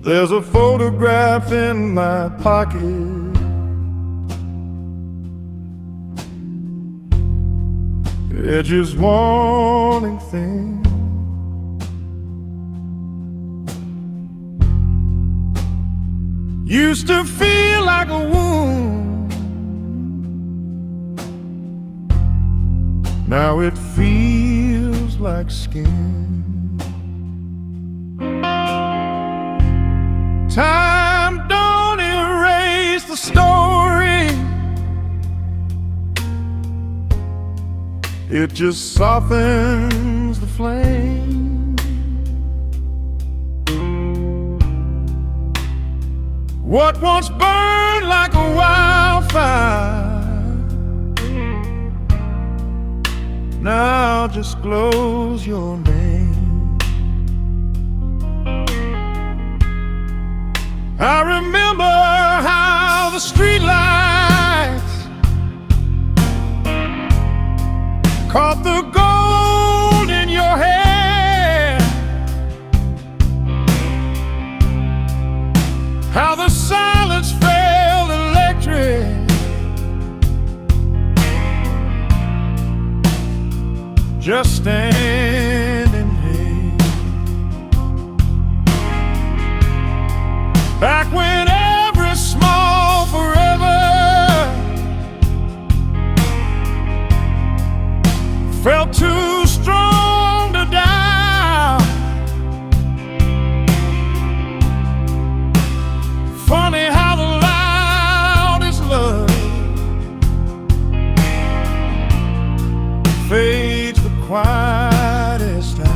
There's a photograph in my pocket. It's just warning thing. Used to feel like a wound, now it feels like skin. Time don't erase the story, it just softens the flame. What once burned like a wildfire now just glows your name. I remember how the streetlights caught the gold in your hair. How the silence felt electric. Just standing here. Back when every small forever felt too strong to die. Funny how the loudest love fades the quietest out.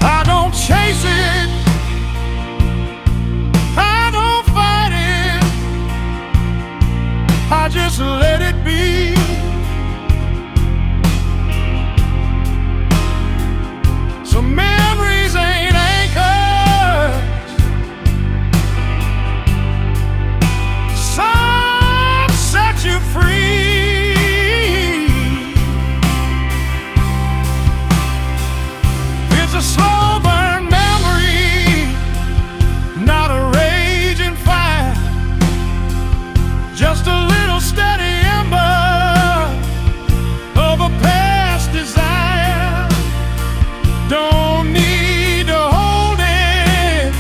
I don't chase it, I don't fight it, I just let it be. Some memories ain't anchors, some set you free. It's a slow burn memory, not a raging fire, just a little steady ember of a past desire. Don't need to hold it,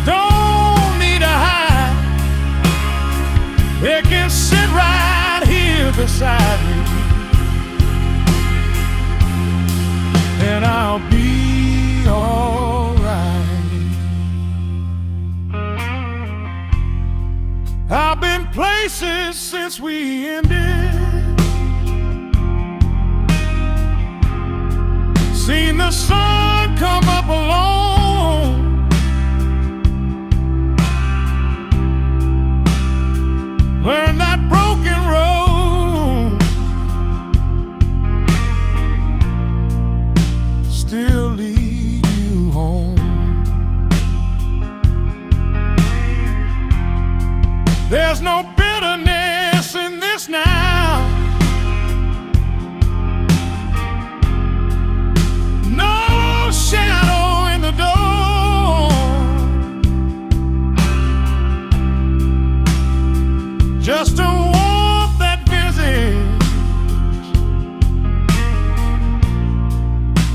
don't need to hide. It can sit right here beside me, and I'll be alright. I've been places since we ended, seen the sun come up alone, learned that broken road still lead you home. There's no bitterness in this now, no shadow in the door, just a warmth that visits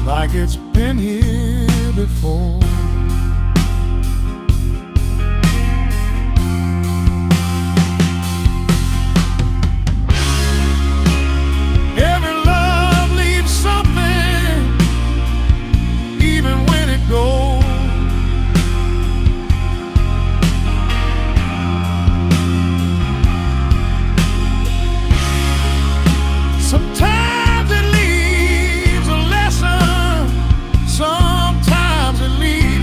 like it's been here before. Every love leaves something, even when it goes. Sometimes it leaves a lesson, sometimes it leaves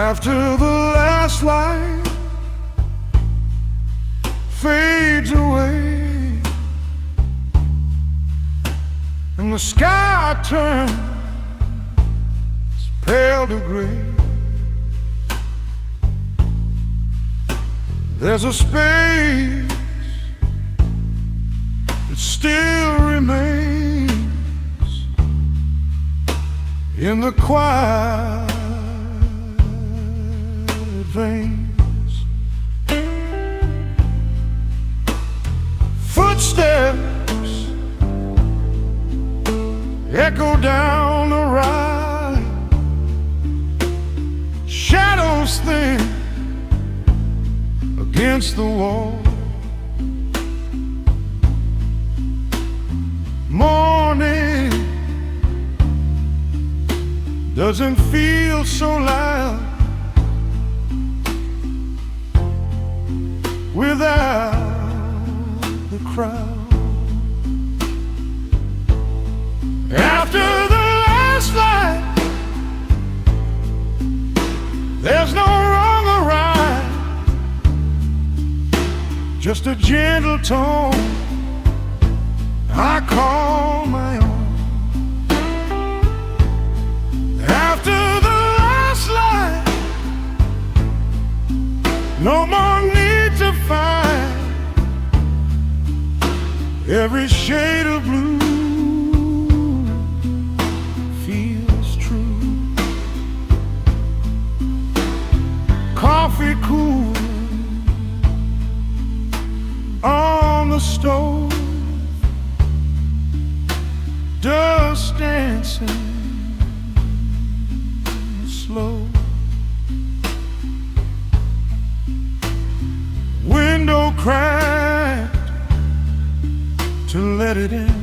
After the last light fades away and the sky turns pale to gray, there's a space that still remains in the quiet veins. Footsteps echo down the ride, shadows thin against the wall. Morning doesn't feel so loud without the crowd. After the last light, there's no wrong or right, just a gentle tone I call my own. After the last light, no more need to find every shade of blue feels true. Coffee cool on the stove, dust dancing slow. Window cracked to let it in.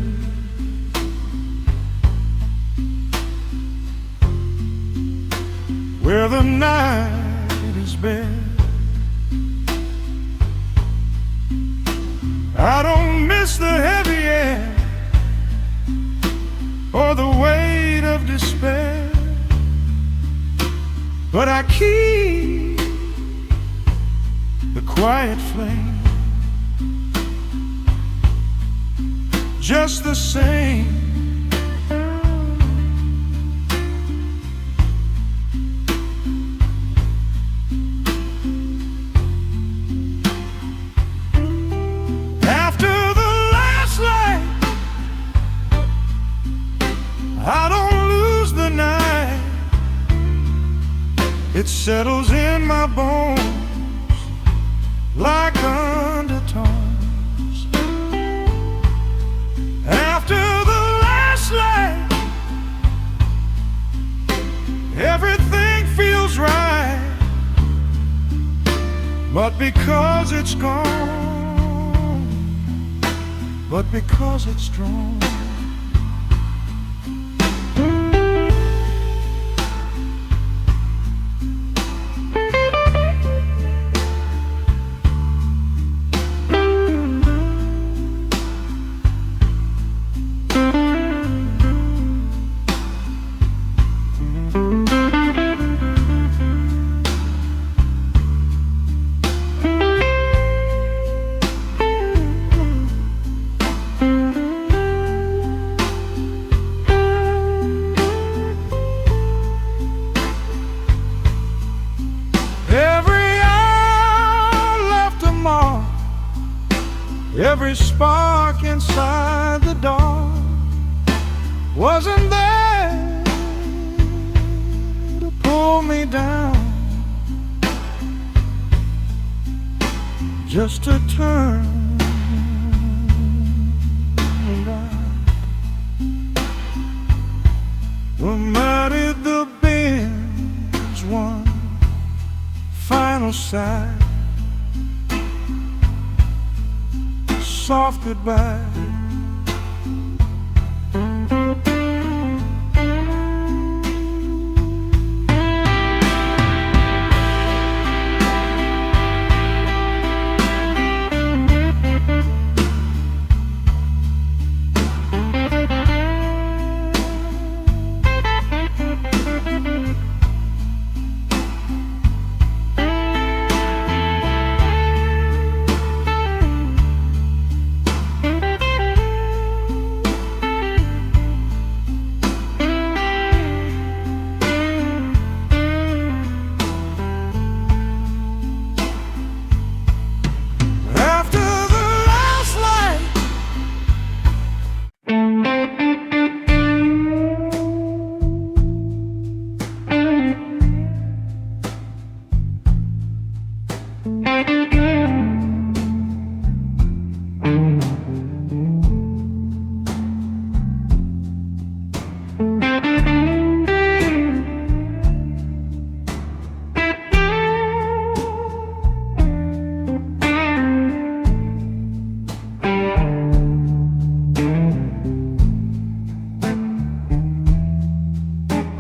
Where the night is bare, I don't miss the heavy air or the weight of despair, but I keep the quiet flame just the same. After the last light, I don't lose the night. It settles in my bones like undertones. After the last light, everything feels right, but because it's gone, but because it's strong. Every spark inside the dark wasn't there to pull me down, just to turn around. The mighty the bends one final sigh, soft goodbye.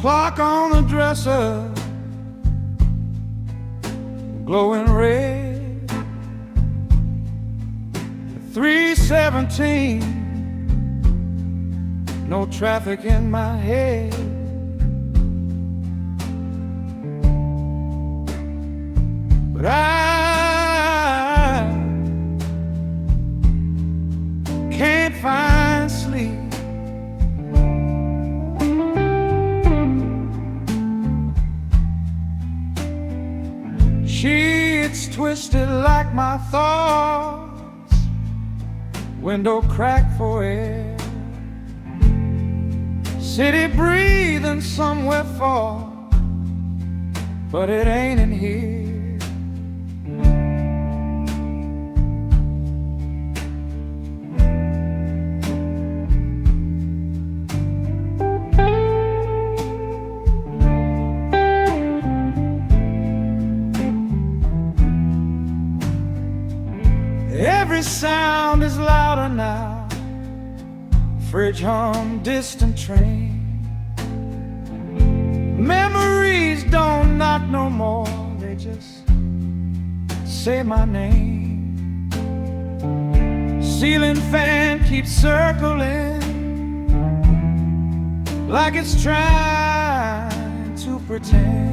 Clock on the dresser glowing red. 3:17, no traffic in my head. But I can't find sleep. Sheets twisted like my thoughts, window cracked for air. City breathing somewhere far, but it ain't in here. Every sound is louder now. Fridge hum, distant train. Memories don't knock no more, they just say my name. Ceiling fan keeps circling like it's trying to pretend.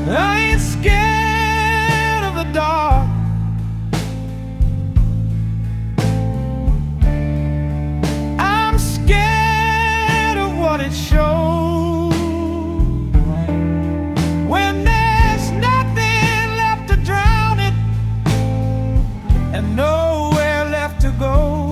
I ain't scared of the dark. I'm scared of what it shows. When there's nothing left to drown it and nowhere left to go.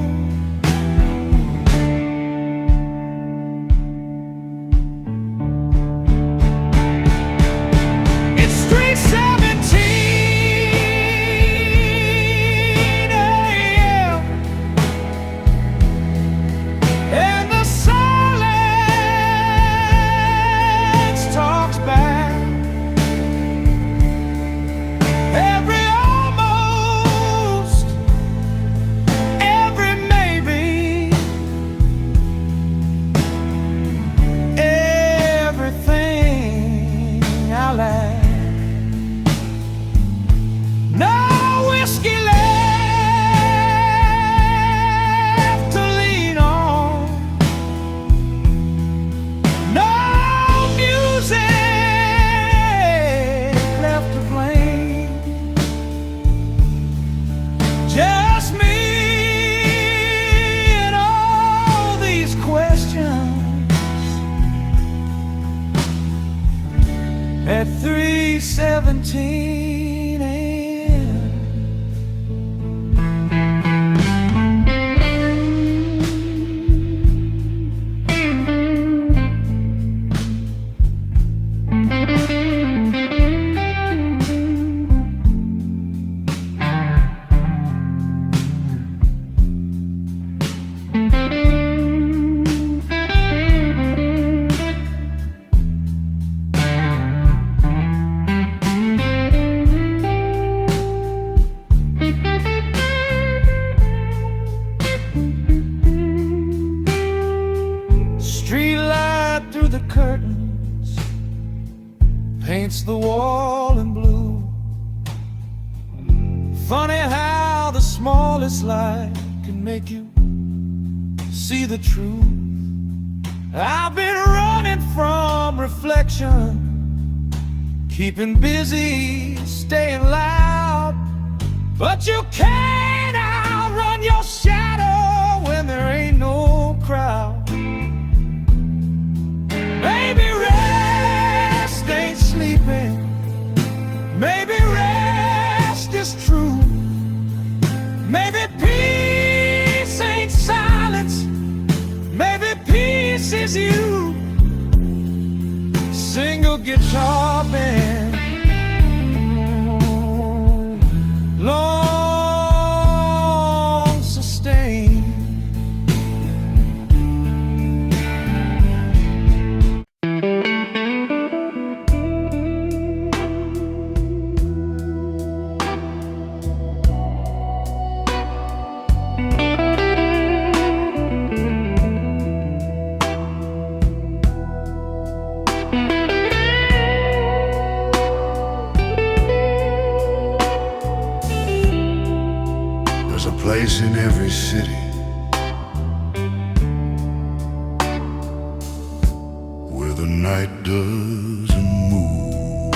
At 3:17 a.m. The curtains paints the wall in blue. Funny how the smallest light can make you see the truth. I've been running from reflection, keeping busy, staying loud, but you can't outrun your shadow when there ain't no crowd. Maybe rest ain't sleeping. Maybe rest is true. Maybe peace ain't silence. Maybe peace is you. Single guitar band, long sustained. place in every city where the night doesn't move.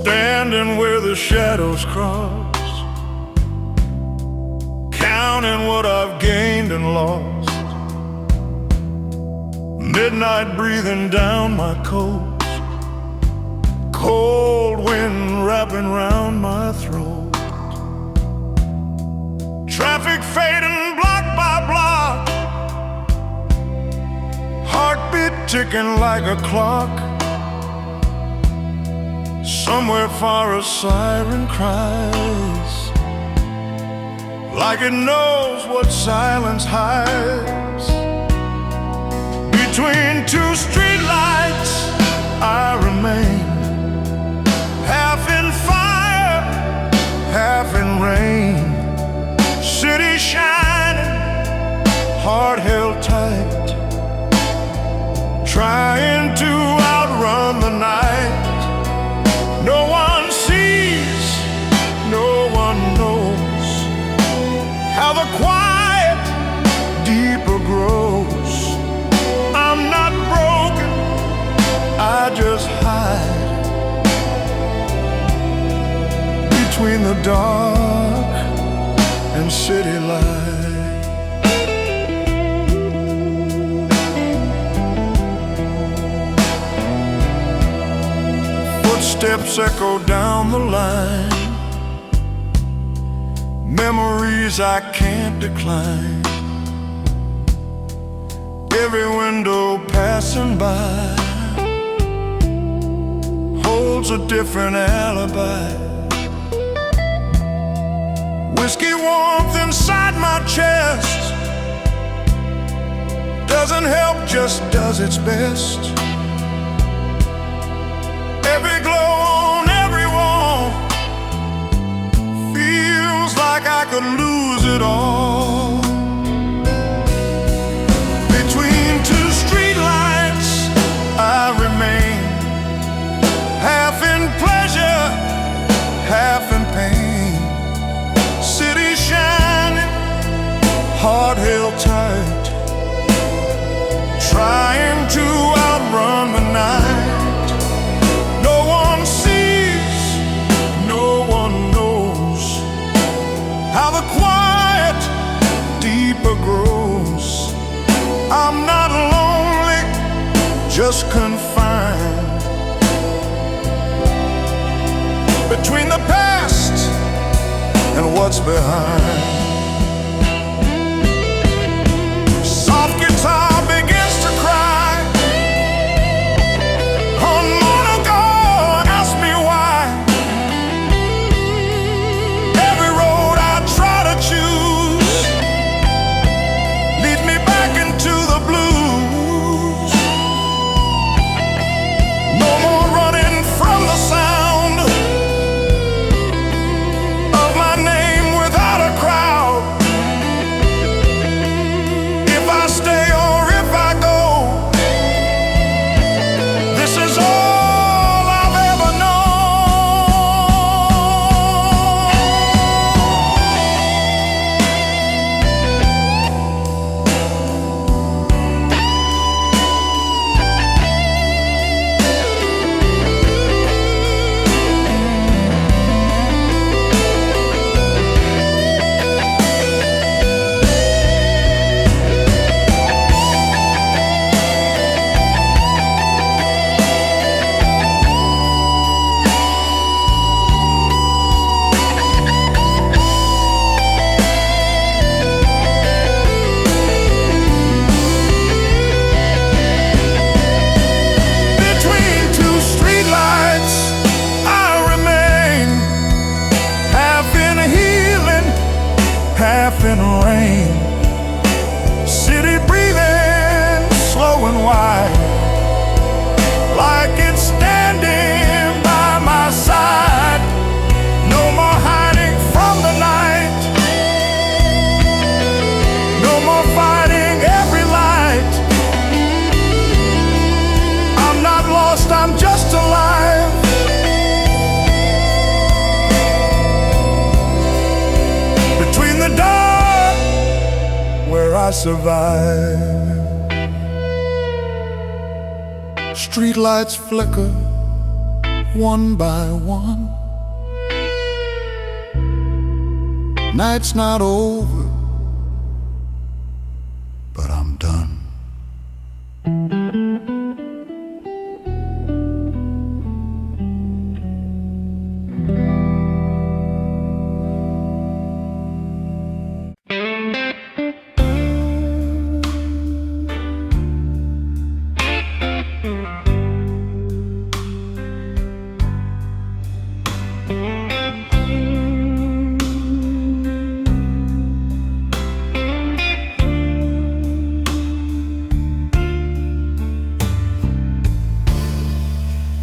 Standing where the shadows cross, counting what I've gained and lost. Midnight breathing down my coat, cold wind wrapping round my throat. Traffic fading block by block, heartbeat ticking like a clock. Somewhere far a siren cries, like it knows what silence hides. Between two streetlights I remain, half in fire, half in rain. City shining, heart held tight, trying to outrun the night. No one sees, no one knows how the quiet deeper grows. I'm not broken, I just hide between the dark and city light. Footsteps echo down the line, memories I can't decline. Every window passing by holds a different alibi. Whiskey warmth inside my chest doesn't help, just does its best. Every glow on every wall feels like I could lose it all. Between two streetlights I remain, half in pleasure, half in pain. City shining, heart held tight, trying to outrun the night. No one sees, no one knows how the quiet deeper grows. I'm not lonely, just confined between the past and what's behind. Soft guitar begins to cry. On Monaco, ask me why. Every road I try to choose leads me back into the blues. No more running from the sound of my name without a crowd. I survive. Streetlights flicker one by one. Night's not over, but I'm done.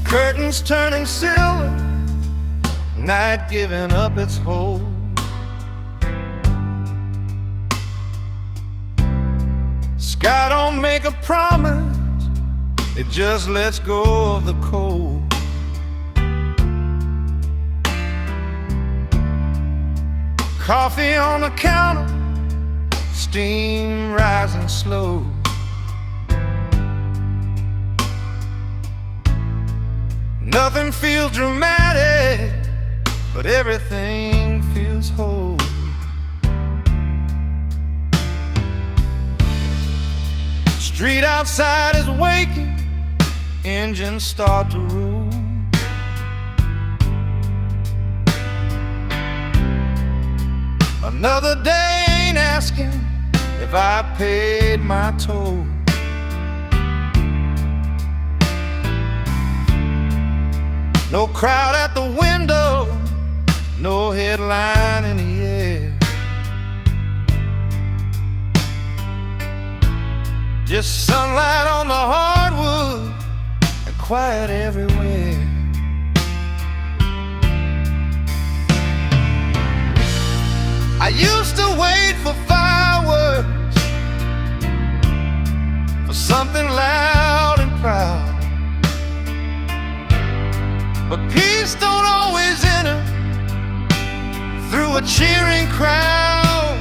Curtains turning silver, night giving up its hold. Sky don't make a promise, it just lets go of the cold. Coffee on the counter, steam rising slow. Nothing feels dramatic, but everything feels whole. Street outside is waking, engines start to roll. Another day ain't asking if I paid my toll. No crowd at the window, no headline in the air. Just sunlight on the hardwood and quiet everywhere. I used to wait for fireworks, for something loud and proud. But peace don't always enter through a cheering crowd.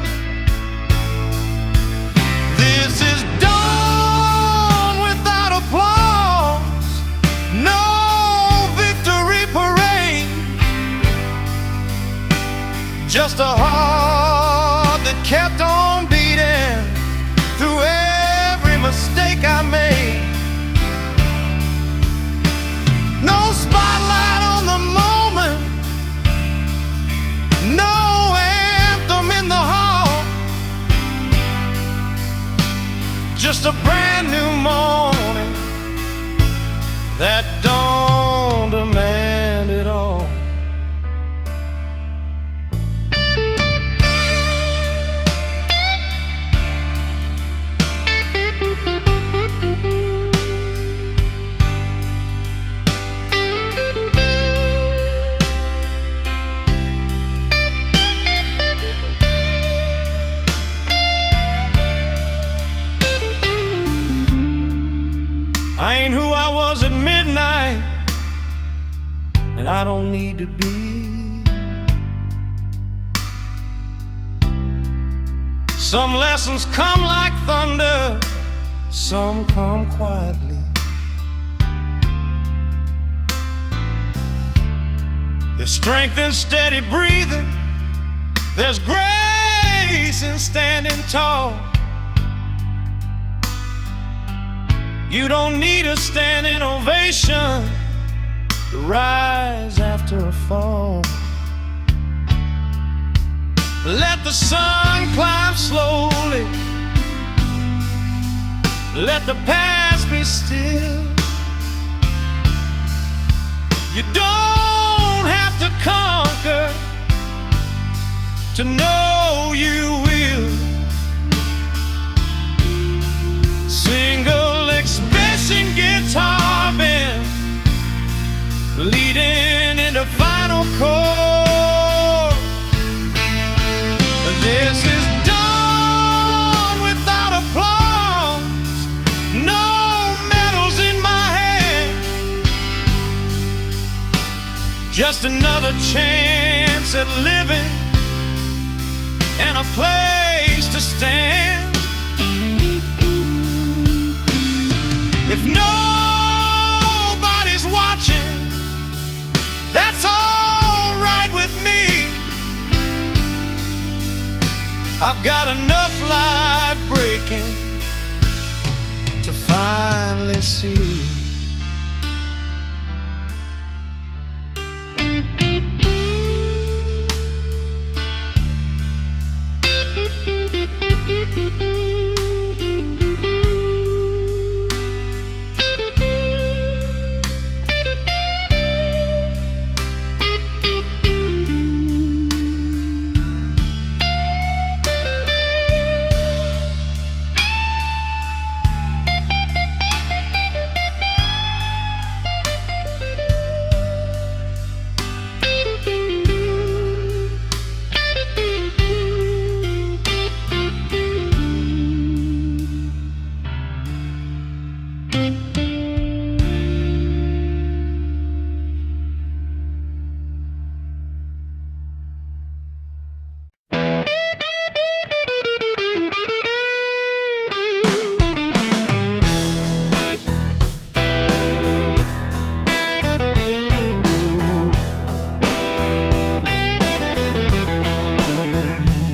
This is dawn without applause, no victory parade. Just a heart that kept on beating through every mistake I made. No spotlight on the moment, no anthem in the hall. Just a brand new morning that don't demand it all. I ain't who I was at midnight, and I don't need to be. Some lessons come like thunder, some come quietly. There's strength in steady breathing, there's grace in standing tall. You don't need a standing ovation to rise after a fall. Let the sun climb slowly, let the past be still. You don't have to conquer to know you will. Single expression guitar bend leading into final chord. This is dawn without applause, no medals in my hand. Just another chance at living and a place to stand. If nobody's watching, that's all right with me. I've got enough light breaking to finally see.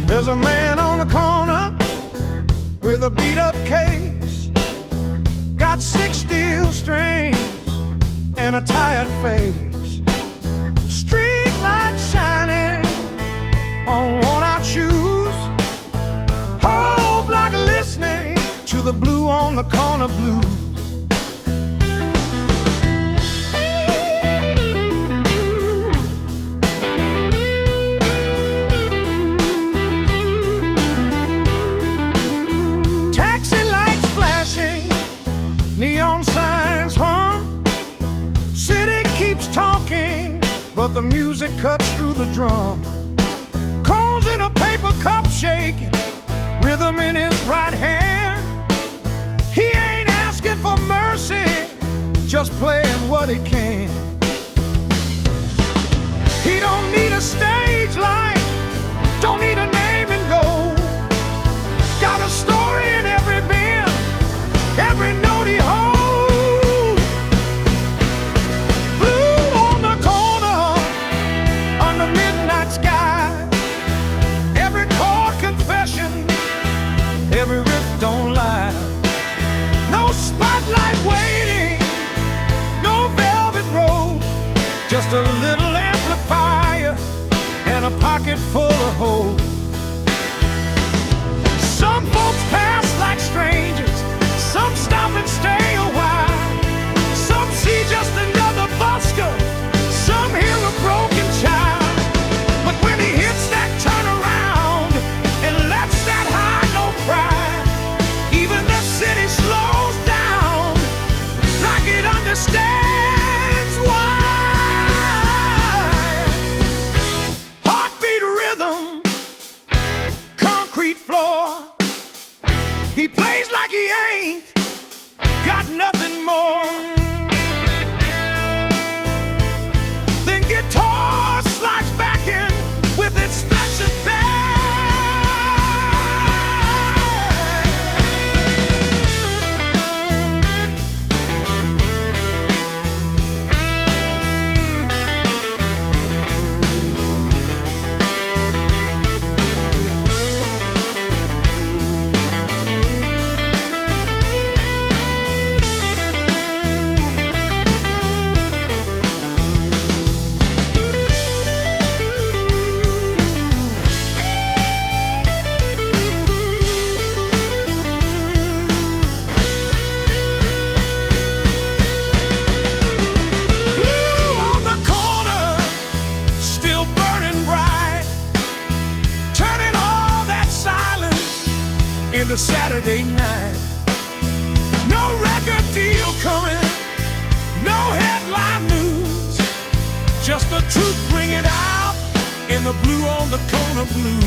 There's a man on the corner with a beat-up case, got 6 steel strings and a tired face. Street light shining on worn-out shoes. Whole block listening to the blue on the corner blues. Neon signs hum, city keeps talking, but the music cuts through the drum. Cones in a paper cup shaking, rhythm in his right hand. He ain't asking for mercy, just playing what he can. He don't need a stage light, don't need a name and gold. Got a story in every bend, every note he holds. Blue on the corner, under midnight sky. Every chord confession, every riff don't lie. No spotlight waiting, no velvet road, just a little amplifier and a pocket full of hope. Some folks pass like strangers, some stop and stay a while. Some see just another busker, some hear a broken child. But when he hits that turnaround and lets that high note cry, even the city slows down like it understands why. Heartbeat rhythm, concrete floor. He plays like he ain't got nothing more than guitar slides back in with its special band. Into Saturday night. No record deal coming, no headline news, just the truth bringing out in the blue on the corner blues.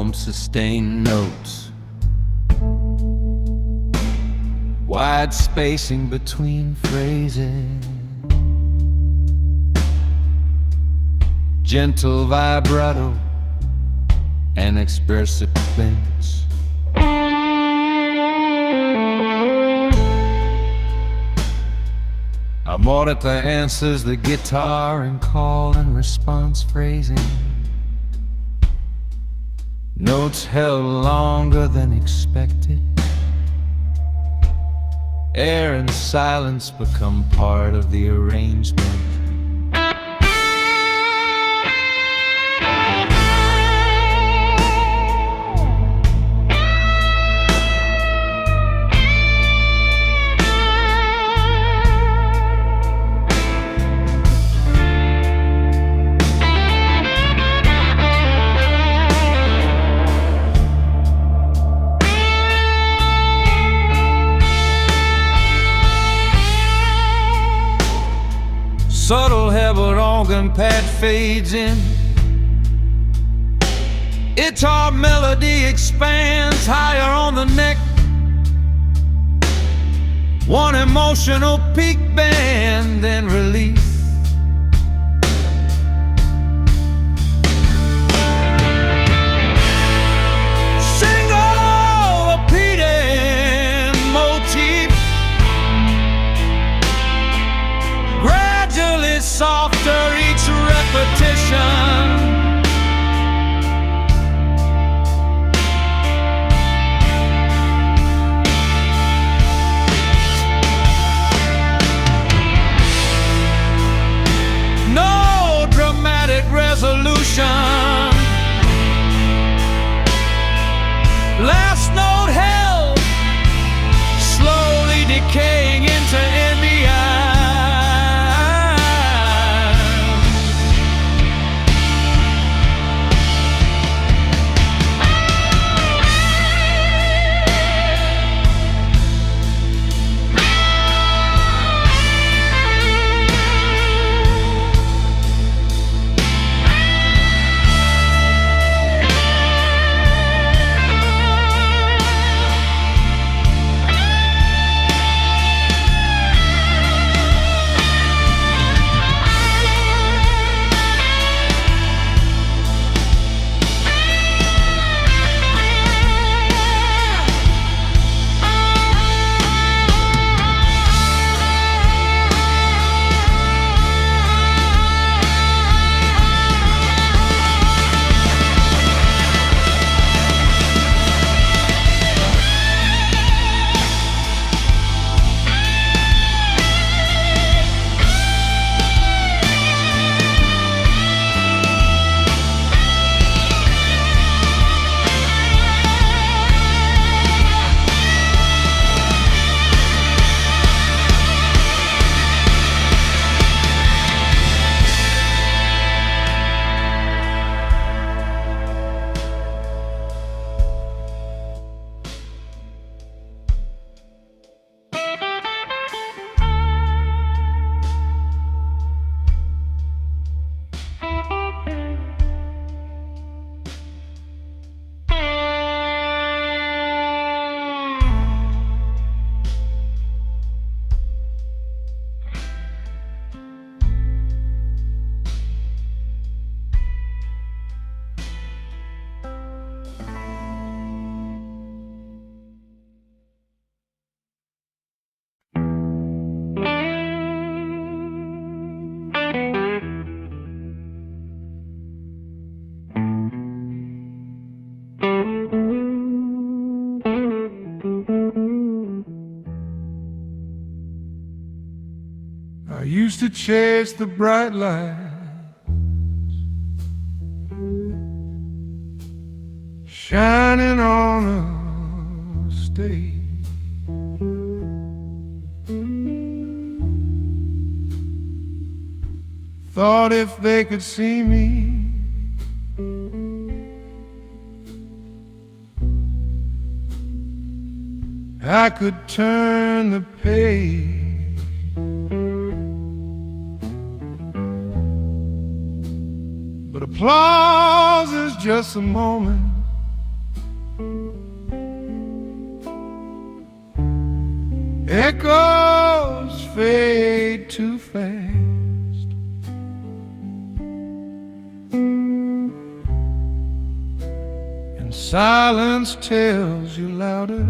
warm, sustained notes, wide spacing between phrases, gentle vibrato and expressive bends. I'm audit the answers, the guitar and call and response phrasing, notes held longer than expected. Air and silence become part of the arrangement. Subtle Hebert organ pad fades in, guitar melody expands higher on the neck, one emotional peak bend, then release. Single repeating motif, gradually softer each repetition. No dramatic resolution. Last note held, slowly decaying into ambient. I used to chase the bright light, shining on a stage. Thought if they could see me, I could turn the page. But applause is just a moment Echoes fade too fast, and silence tells you louder.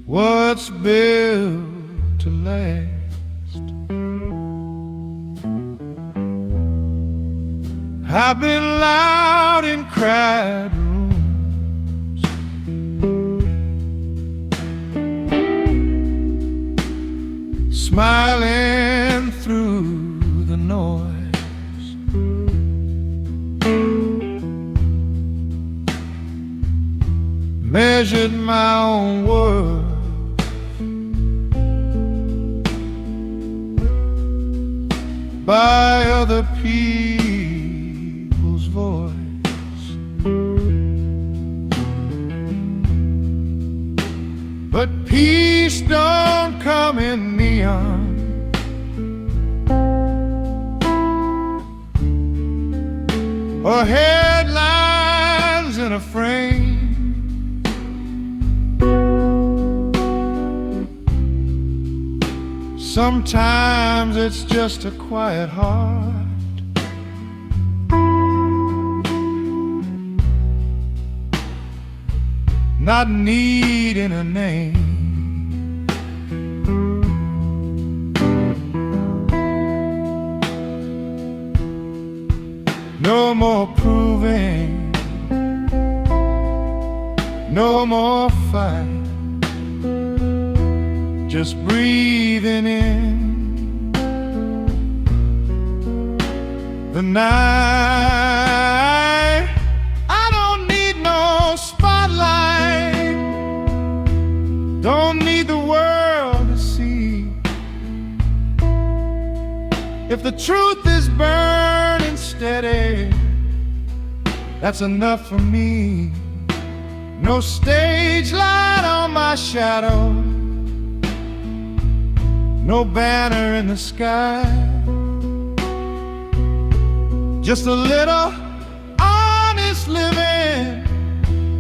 What's built to last? I've been loud in crowded rooms, smiling through the noise. Measured my own worth by other people's voice. But peace don't come in neon, or headlines in a frame. Sometimes it's just a quiet heart, not needing a name. No more proving, no more fight, just breathing in the night. I don't need no spotlight, don't need the world to see. If the truth is burning steady, that's enough for me. No stage light on my shadow, no banner in the sky, just a little honest living,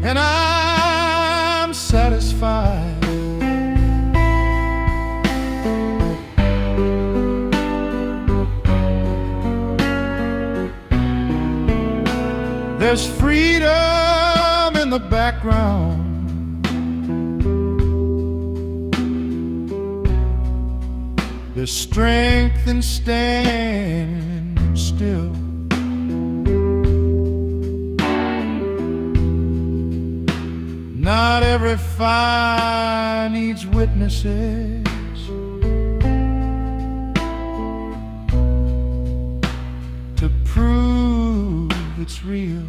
and I'm satisfied. There's freedom in the background, there's strength in standing still. Not every fire needs witnesses to prove it's real.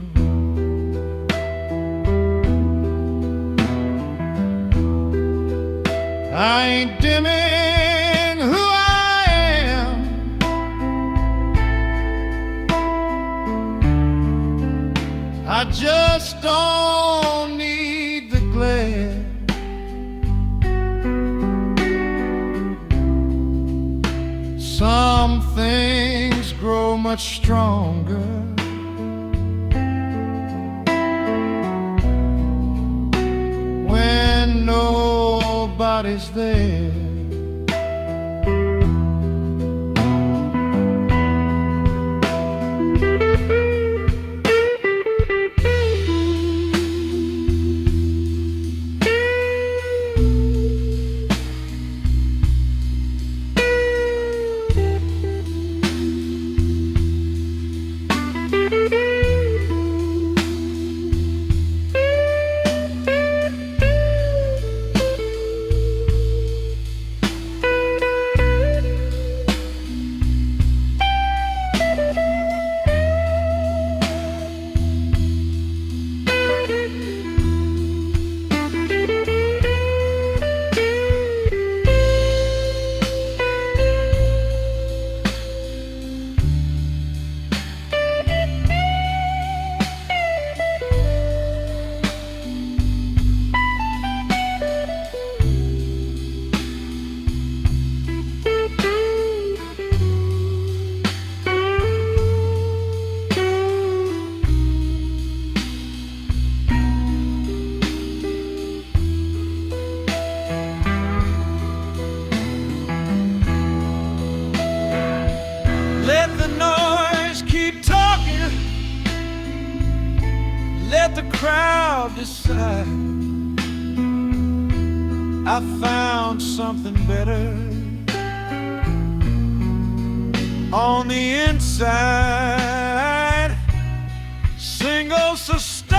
I ain't dimming who I am, I just don't need the glare. Some things grow much stronger when nobody's there. the crowd decide. I found something better on the inside. Single sustained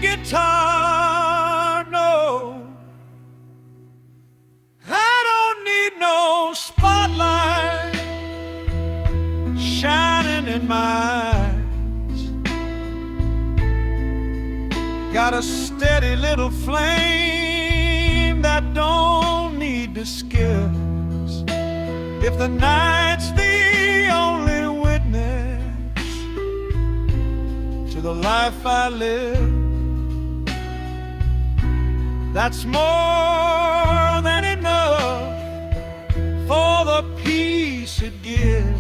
guitar, no. I don't need no spotlight shining in my eyes. Got a steady little flame that don't need disguise. If the night's the only witness to the life I live, that's more than enough for the peace it gives.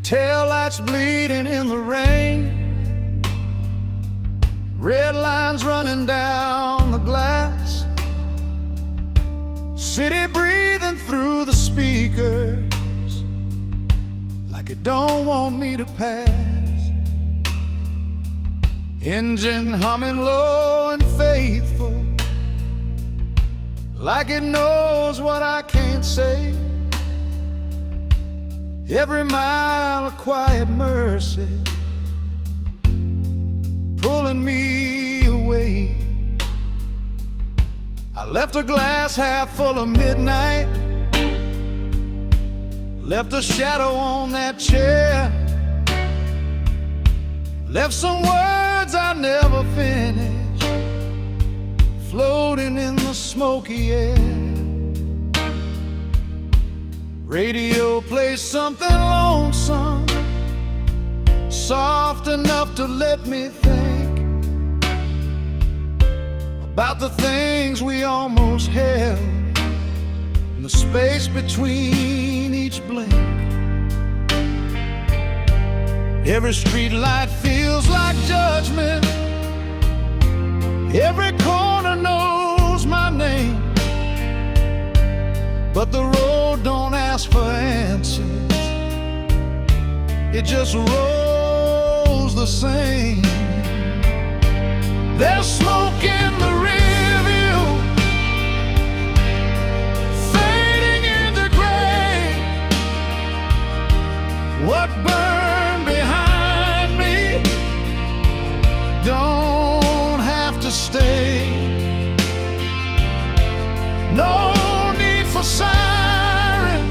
Taillights bleeding in the rain, red lines running down the glass, city breathing through the speakers like it don't want me to pass. Engine humming low and faithful, like it knows what I can't say. Every mile a quiet mercy pulling me away. I left a glass half full of midnight, left a shadow on that chair, left some words I never finished floating in the smoky air. Radio plays something lonesome, soft enough to let me think about the things we almost held in the space between each blink. Every street light feels like judgment, every corner knows my name, but the road don't ask for answers, it just rolls the same. There's smoke in the rear view, fading into gray. What burned behind me don't have to stay. No siren,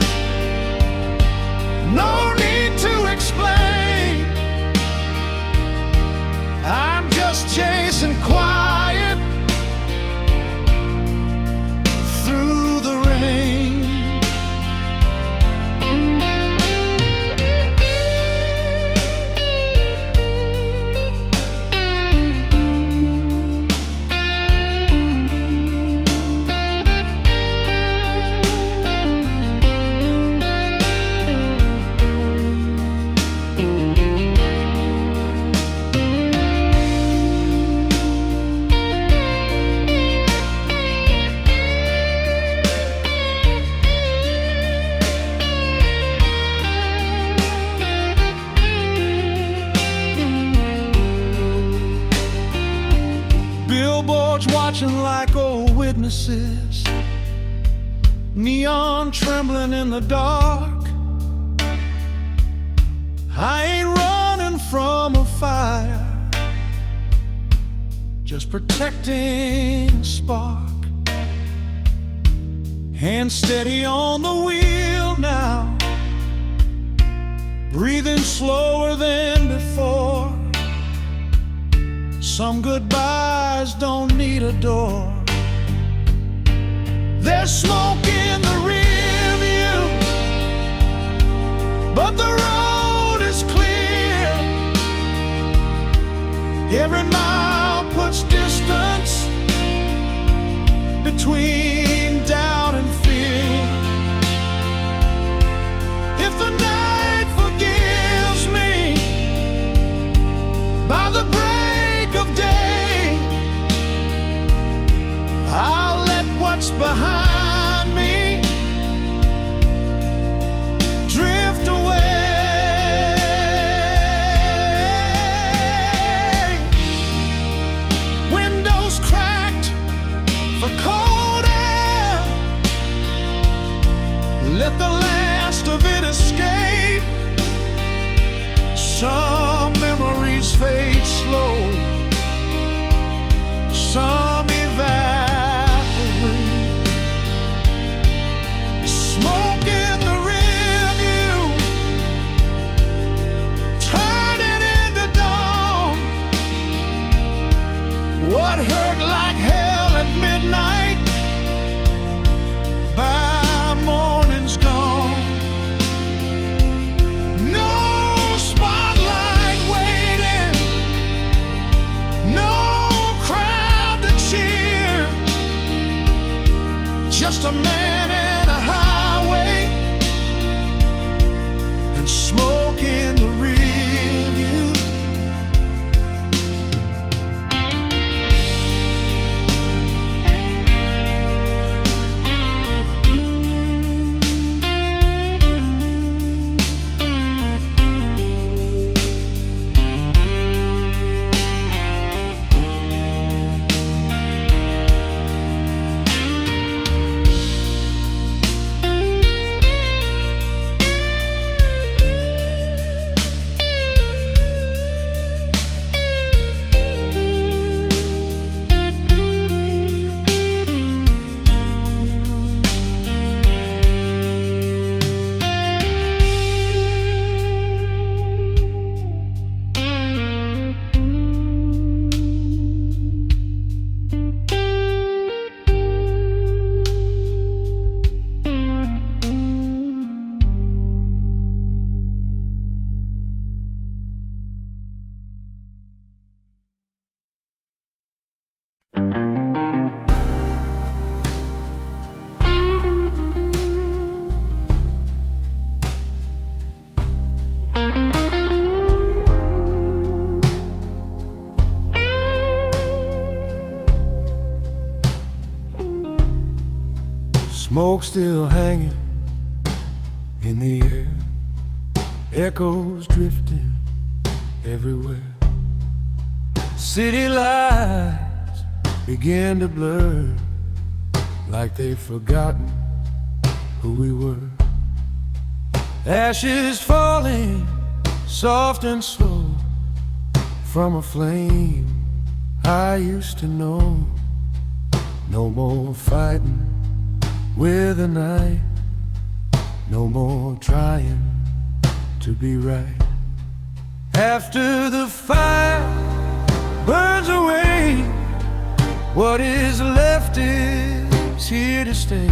no need to explain. I'm just chasing quiet through the rain. Billboards watching like old witnesses, neon trembling in the dark. I ain't running from a fire, just protecting a spark. Hand steady on the wheel now, breathing slower than before. Some goodbyes don't need a door. There's smoke in the rear view, but the road is clear. Every mile puts distance between doubt and fear. If the night forgives me by the break of day, I'll let what's behind me drift away. Windows cracked for cold air, let the last of it escape. Some memories fade slow, some evaporate. Smoke in the rear view, turning into dawn. What hurt like hell at midnight, by morning's gone. No spotlight waiting, no crowd to cheer, just a man and a highway, and smoke in the rear view. Smoke still hanging in the air, echoes drifting everywhere. City lights begin to blur, like they've forgotten who we were. Ashes falling soft and slow from a flame I used to know. No more fighting with the night, no more trying to be right. After the fire burns away, what is left is here to stay.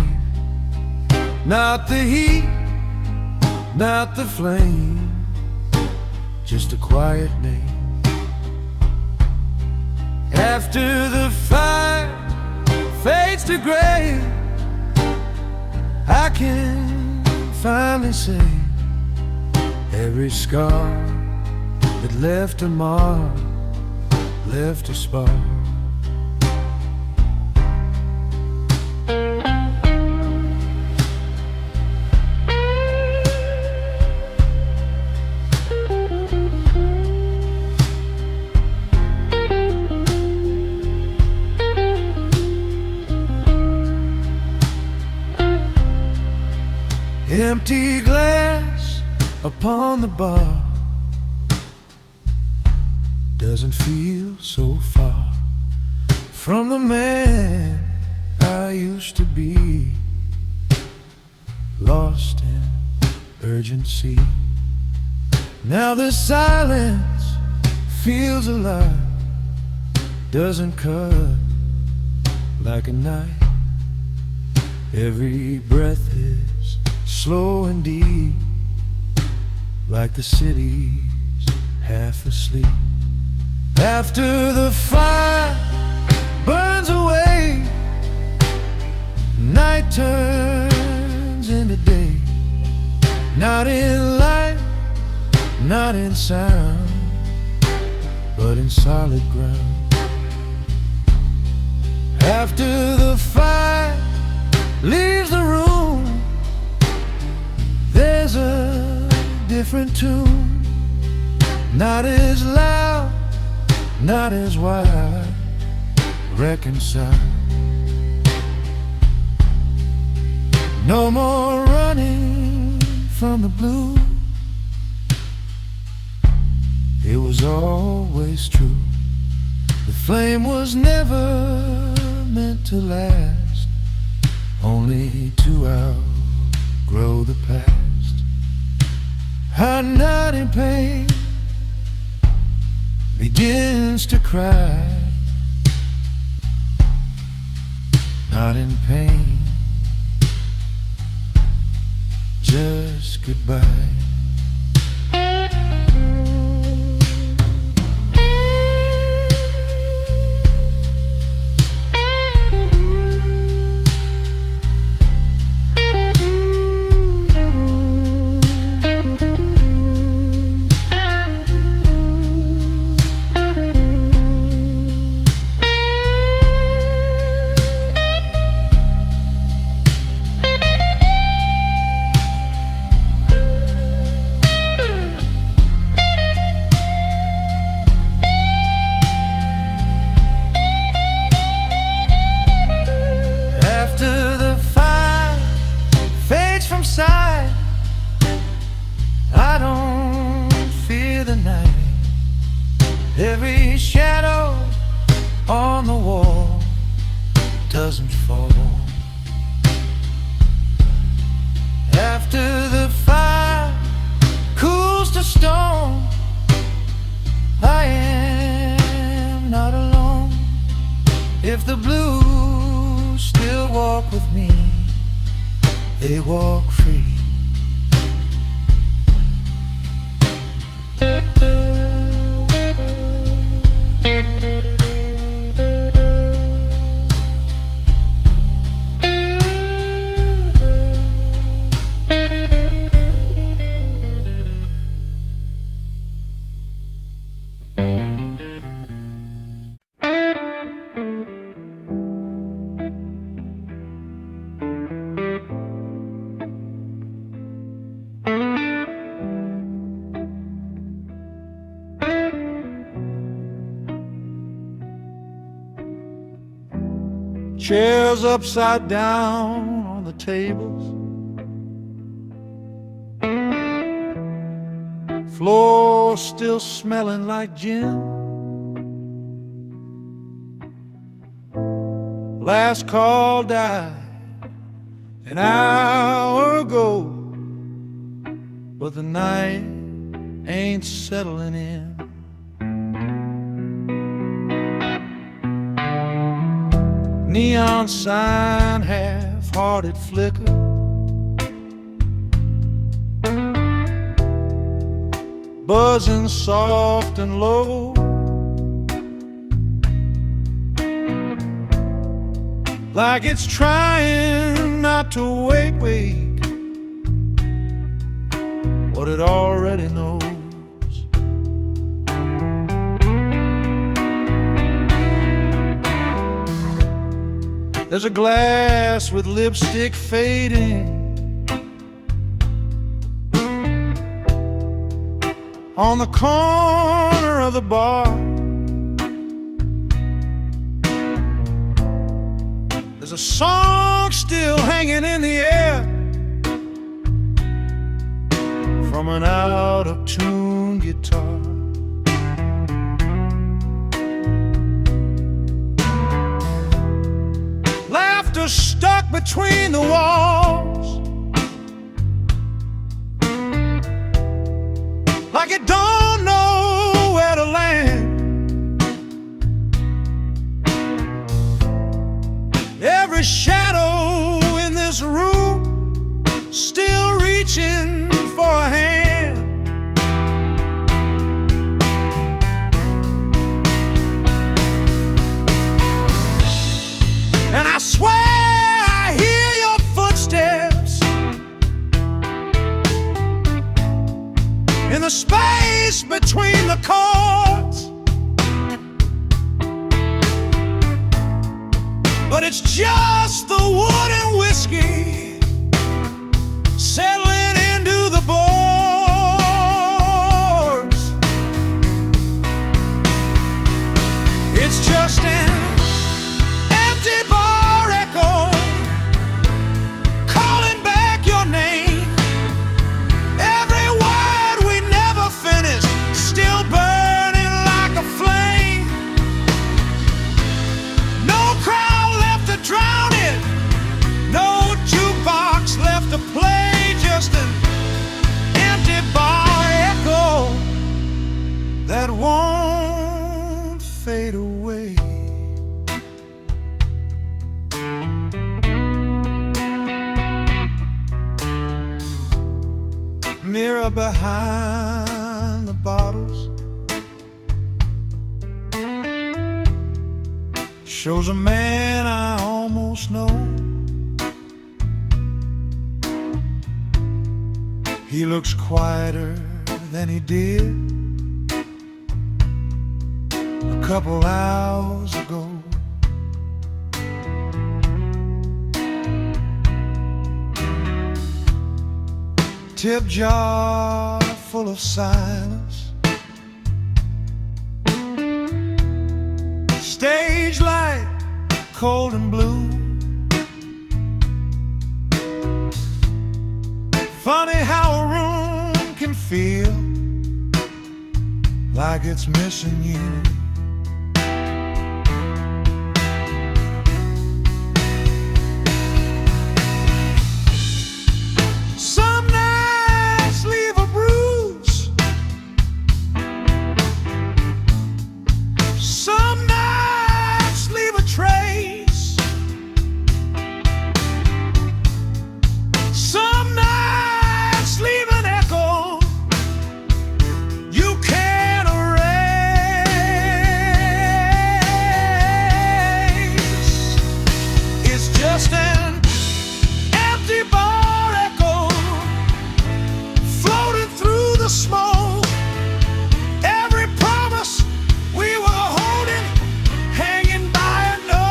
Not the heat, not the flame, just a quiet name. After the fire fades to gray, I can finally say every scar that left a mark, left a spark. Empty glass upon the bar doesn't feel so far from the man I used to be. Lost in urgency, Now the silence feels alive, doesn't cut like a knife. Every breath is slow and deep, like the city's half asleep. After the fire burns away, night turns into day. Not in light, not in sound, but in solid ground. After the fire leaves the room, there's a different tune. Not as loud, not as wide, reconciled. No more running from the blue. It was always true. The flame was never meant to last, only to outgrow the past. Our night in pain begins to cry, not in pain, just goodbye. I don't fear the night. Every shadow on the wall doesn't fall. After the fire cools to stone, I am not alone. If the blues still walk with me, they walk free. Chairs upside down on the tables, floor still smelling like gin. Last call died an hour ago, but the night ain't settling in. Neon sign, half-hearted flicker, buzzing soft and low, like it's trying not to wake what it already knows. There's a glass with lipstick fading on the corner of the bar. There's a song still hanging in the air from an out-of-tune guitar. Laughter stuck between the walls, like it every shadow in this room still reaching for a hand. And I swear I hear your footsteps in the space between the chords. But it's just the wood and whiskey settling into the boards. It's just an empty bar echo calling back your name. Every word we never finished, still burning like a flame. No crowd left to drown it, no jukebox left to play, just an empty bar echo that won't fade away. Mirror behind the bottles shows a man I almost know. He looks quieter than he did a couple hours ago. Tip jar full of silence, stage light cold and blue. Funny how a room can feel like it's missing you. Some nights leave a bruise, some nights leave a trace, some nights leave an echo you can't erase. It's just an empty bar echo floating through the smoke. Every promise we were holding hanging by a note.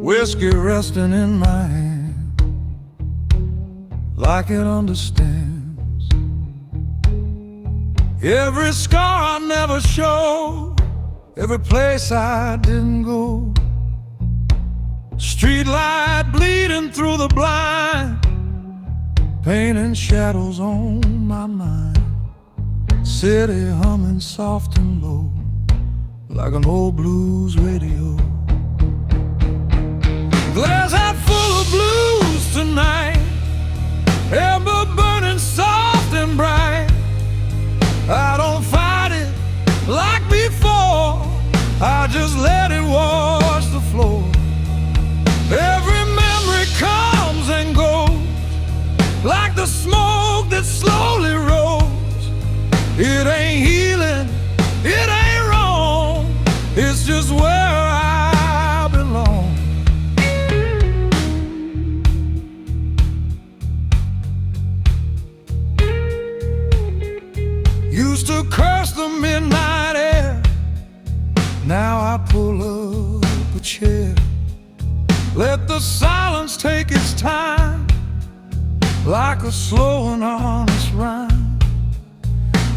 Whiskey resting in my hand, like it understands every scar I never showed, every place I didn't go. Street light bleeding through the blind, painting shadows on my mind. City humming soft and low, like an old blues radio. Glass half full of blues tonight, amber burning soft and bright. I don't fight it like before, I just let it wash the floor. Every memory comes and goes, like the smoke that slowly rolls. It ain't healing, it ain't wrong, it's just where I belong. Used to curse the midnight air, now I pull up a chair. Let the silence take its time, like a slow and honest rhyme.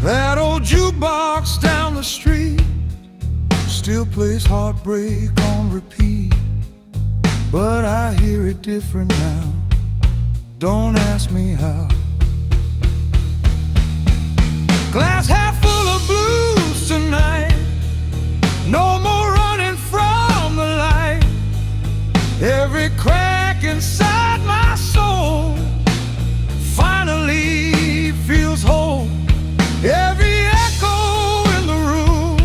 That old jukebox down the street still plays Heartbreak on repeat. very different now. Don't ask me how. Glass half full of blues tonight. No more running from the light. Every crack inside my soul finally feels whole. Every echo in the room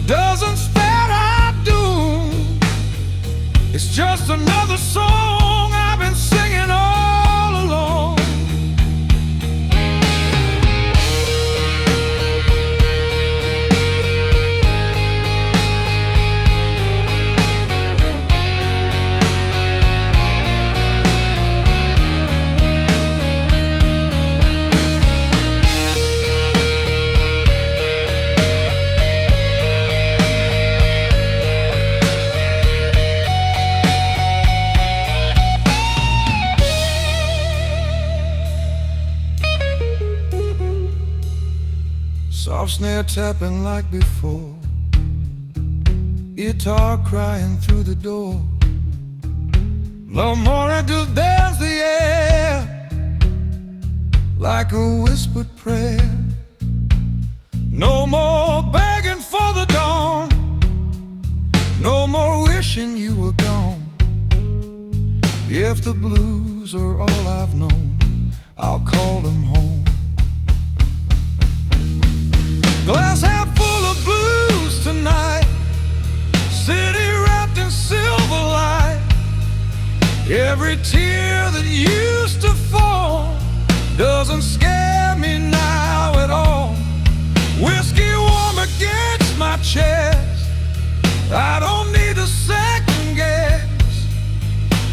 doesn't spare our doom. It's just another song I've been singing all along. Soft snare tapping like before, guitar crying through the door. No more to dance the air like a whispered prayer. No more begging for the dawn. No more wishing you were gone. If the blues are all I've known, I'll call them home. Glass half full of blues tonight. City wrapped in silver light. Every tear that used to fall doesn't scare me now at all. Whiskey warm against my chest, I don't need a second guess.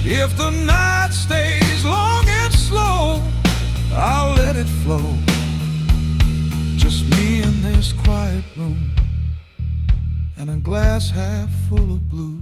If the night stays long and slow, I'll let it flow. Just me in this quiet room and a glass half full of blues.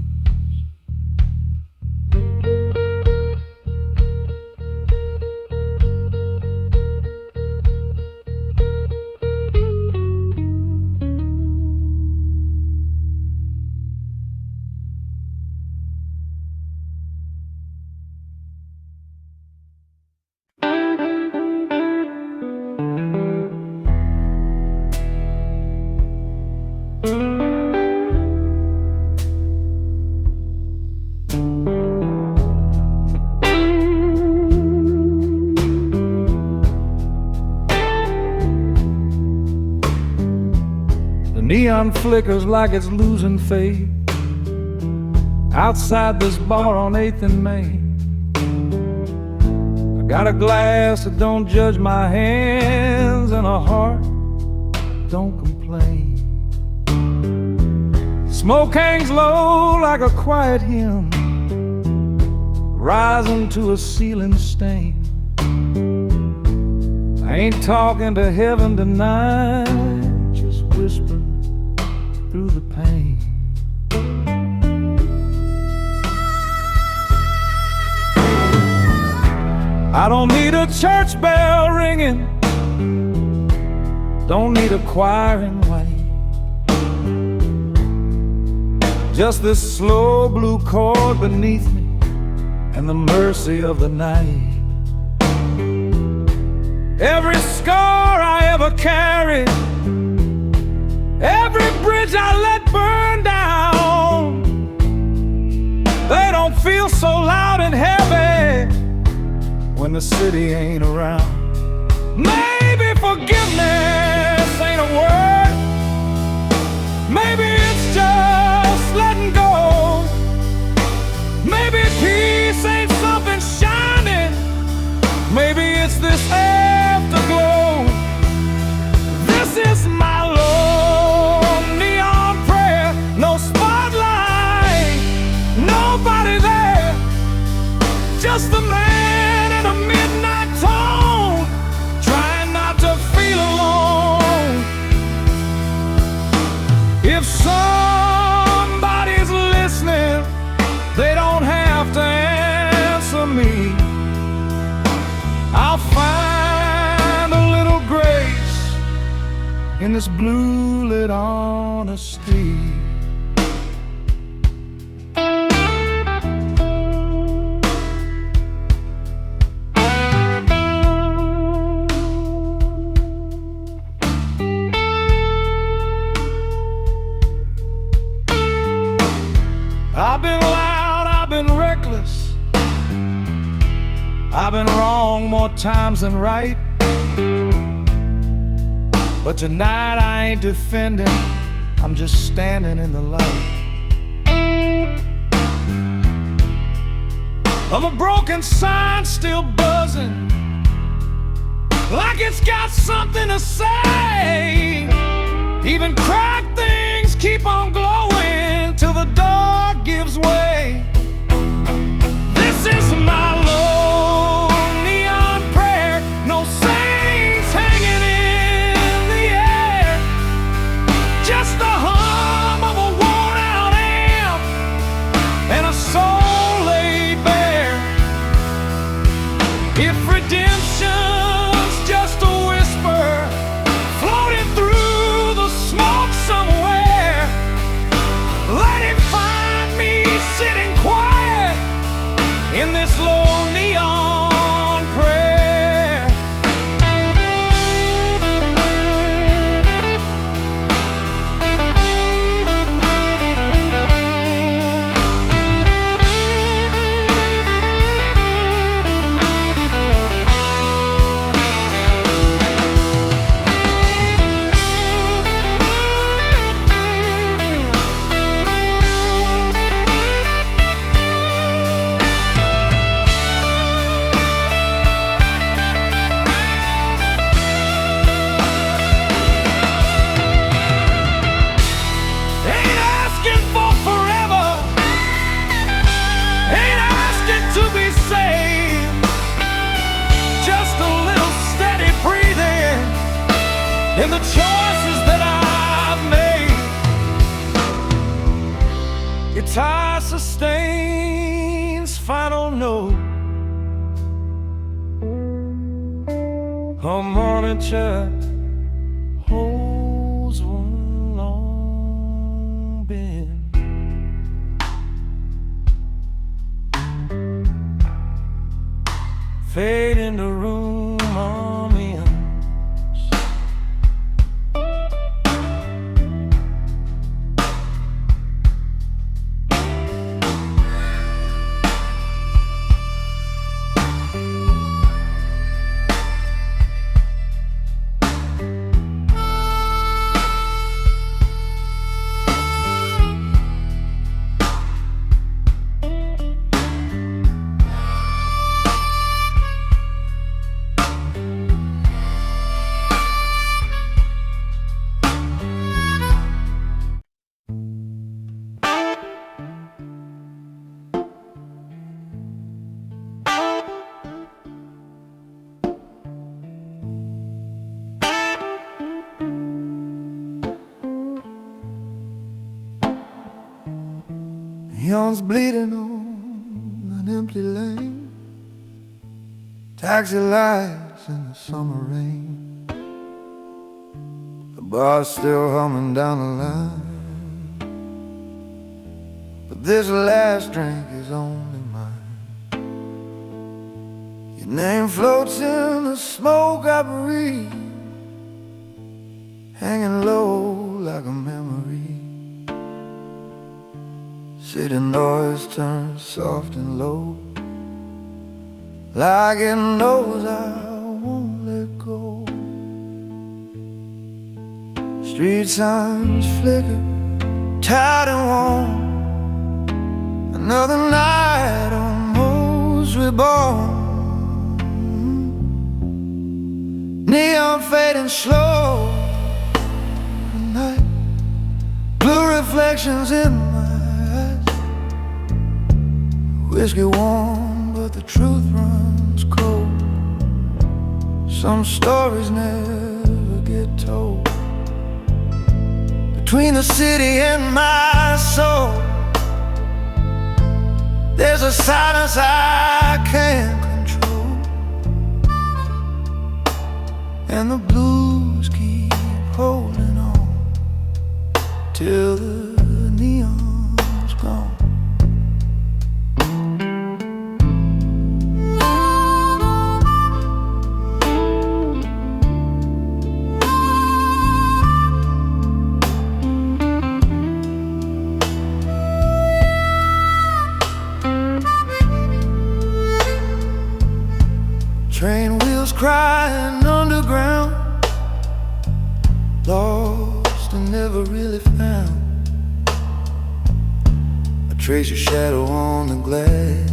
Neon flickers like it's losing faith outside this bar on 8th and Main. I got a glass that don't judge my hands and a heart don't complain. Smoke hangs low like a quiet hymn rising to a ceiling stain. I ain't talking to heaven tonight, just whisper through the pain. I don't need a church bell ringing, don't need a choir in white. Just this slow blue chord beneath me and the mercy of the night. Every scar I ever carried, every bridge I let burn down, they don't feel so loud and heavy when the city ain't around. Maybe forgiveness ain't a word, maybe it's just letting go. Maybe peace ain't something shining, maybe it's this afterglow. This is my lone neon prayer, no spotlight, nobody there, just the man in a midnight tone, trying not to feel alone. If somebody's listening, they don't have to answer me. I'll find a little grace in this blue lit honesty. I've been loud, I've been reckless, I've been wrong more times than right. But tonight I ain't defending, I'm just standing in the light of a broken sign still buzzing, like it's got something to say. Even cracked things keep on glowing till the dark gives way. This is my low neon prayer, no saints hanging in the air, just the hum of a worn out amp and a soul laid bare. If redemption's just a whisper floating through the smoke somewhere, let it find me sitting quiet in this low neon prayer. And the choices that I've made, guitar sustains final note, harmonica holds one long bend. Fade in the room I'm in, neon's bleeding on an empty lane, taxi lights in the summer rain, the bar's still humming down the line, but this last drink is only mine. Your name floats in the smoke I breathe, hanging low like a memory. City noise turns soft and low, like it knows I won't let go. Street signs flicker, tired and warm, another night almost reborn. Neon fading slow at night, blue reflections in my eyes. Whiskey warm, but the truth runs cold. Some stories never get told. Between the city and my soul, there's a silence I can't control, and the blues keep holding on till the neon's gone. crying underground, lost and never really found. I trace your shadow on the glass,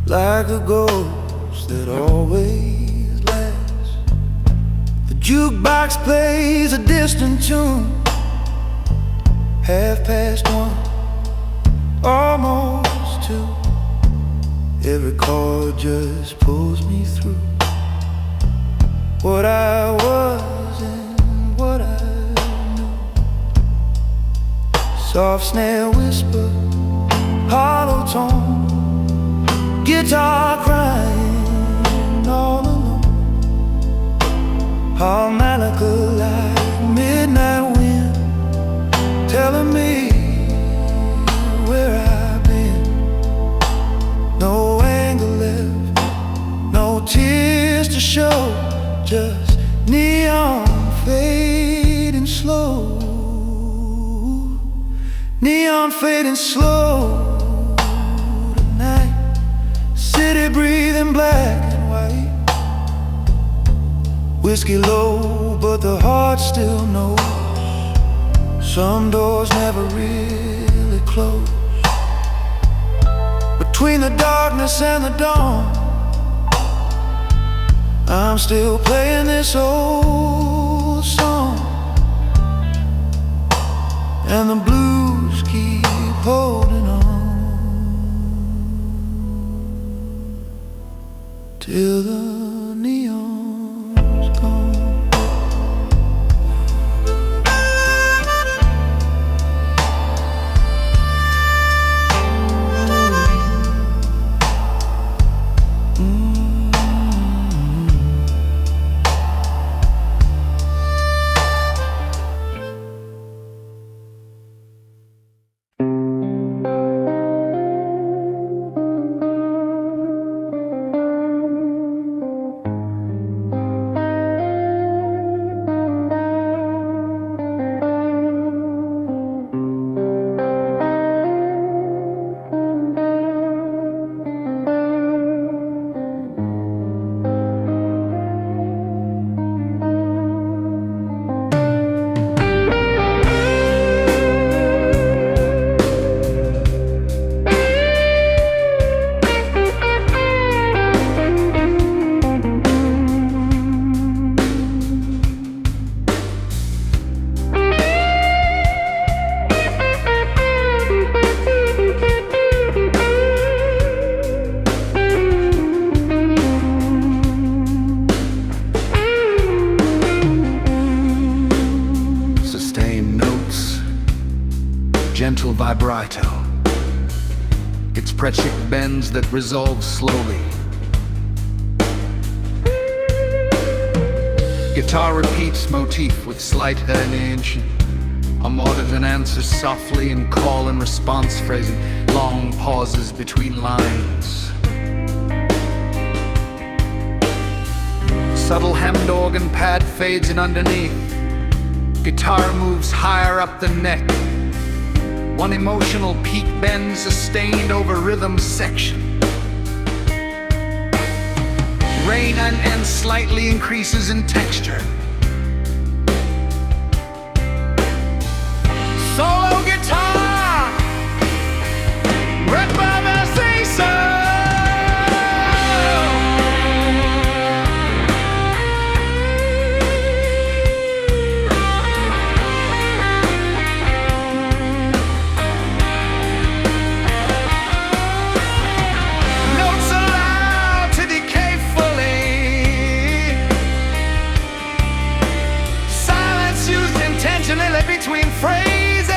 like a ghost that always lasts. The jukebox plays a distant tune, 1:30, almost 2. Every chord just pulls me through what I was and what I knew. Soft snare whisper, hollow tone, guitar crying all alone. All Malika like midnight wind, telling me where I've been. No anger left, no tears to show, just neon fading slow. Neon fading slow tonight. City breathing black and white. Whiskey low, but the heart still knows. Some doors never really close. Between the darkness and the dawn, I'm still playing this old song, and the blues keep holding on till the neon's gone. Gentle vibrato, it's Heartache bends that resolve slowly. Guitar repeats motif with slight herniation. A modern answers softly in call and response phrasing, long pauses between lines. Subtle hemmed organ pad fades in underneath. Guitar moves higher up the neck. One emotional peak bends sustained over rhythm section. Rain and slightly increases in texture. Solo guitar, read by the season. Between phrases,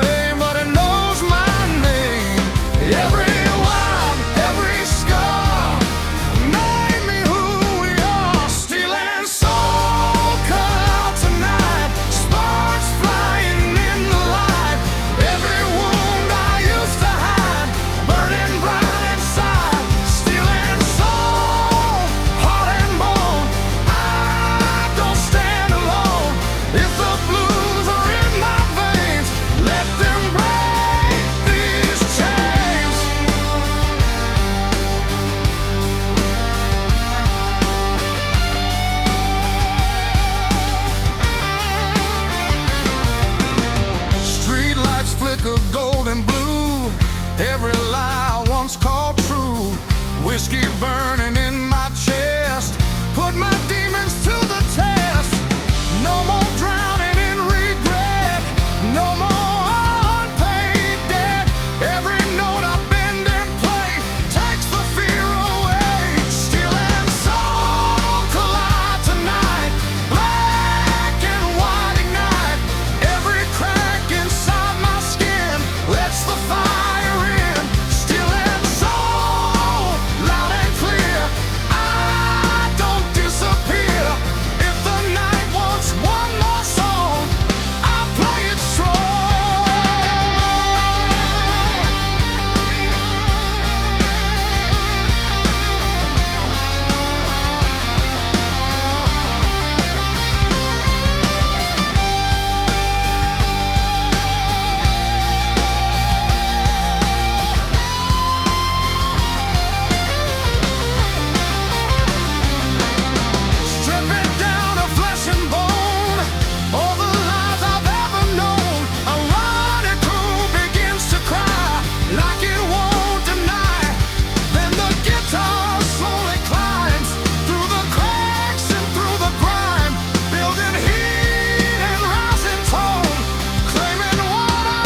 flame, but it knows my name. Every wild, every scar made me who we are. Steel and soul cut out tonight, sparks flying in the light. Every wound I used to hide, burning bright inside. Steel and soul, heart and bone, I don't stand alone. If the blues are in my veins, let them break these chains. Street lights flicker gold and blue, every lie I once called true. Whiskey burning in my chest, put my demons to the test. No more drowning in regret, no more unpaid debt. Every note I bend and play takes the fear away. Steel and soul collide tonight, black and white ignite. Every crack inside my skin lets the fire in. Steel and soul, loud and clear, I don't disappear. If the night wants one more song, I'll play it strong. Stripping down to flesh and bone, all the lies I've ever known. A running crew begins to cry like it won't deny. Then the guitar slowly climbs through the cracks and through the grime, building heat and rising tone, claiming what I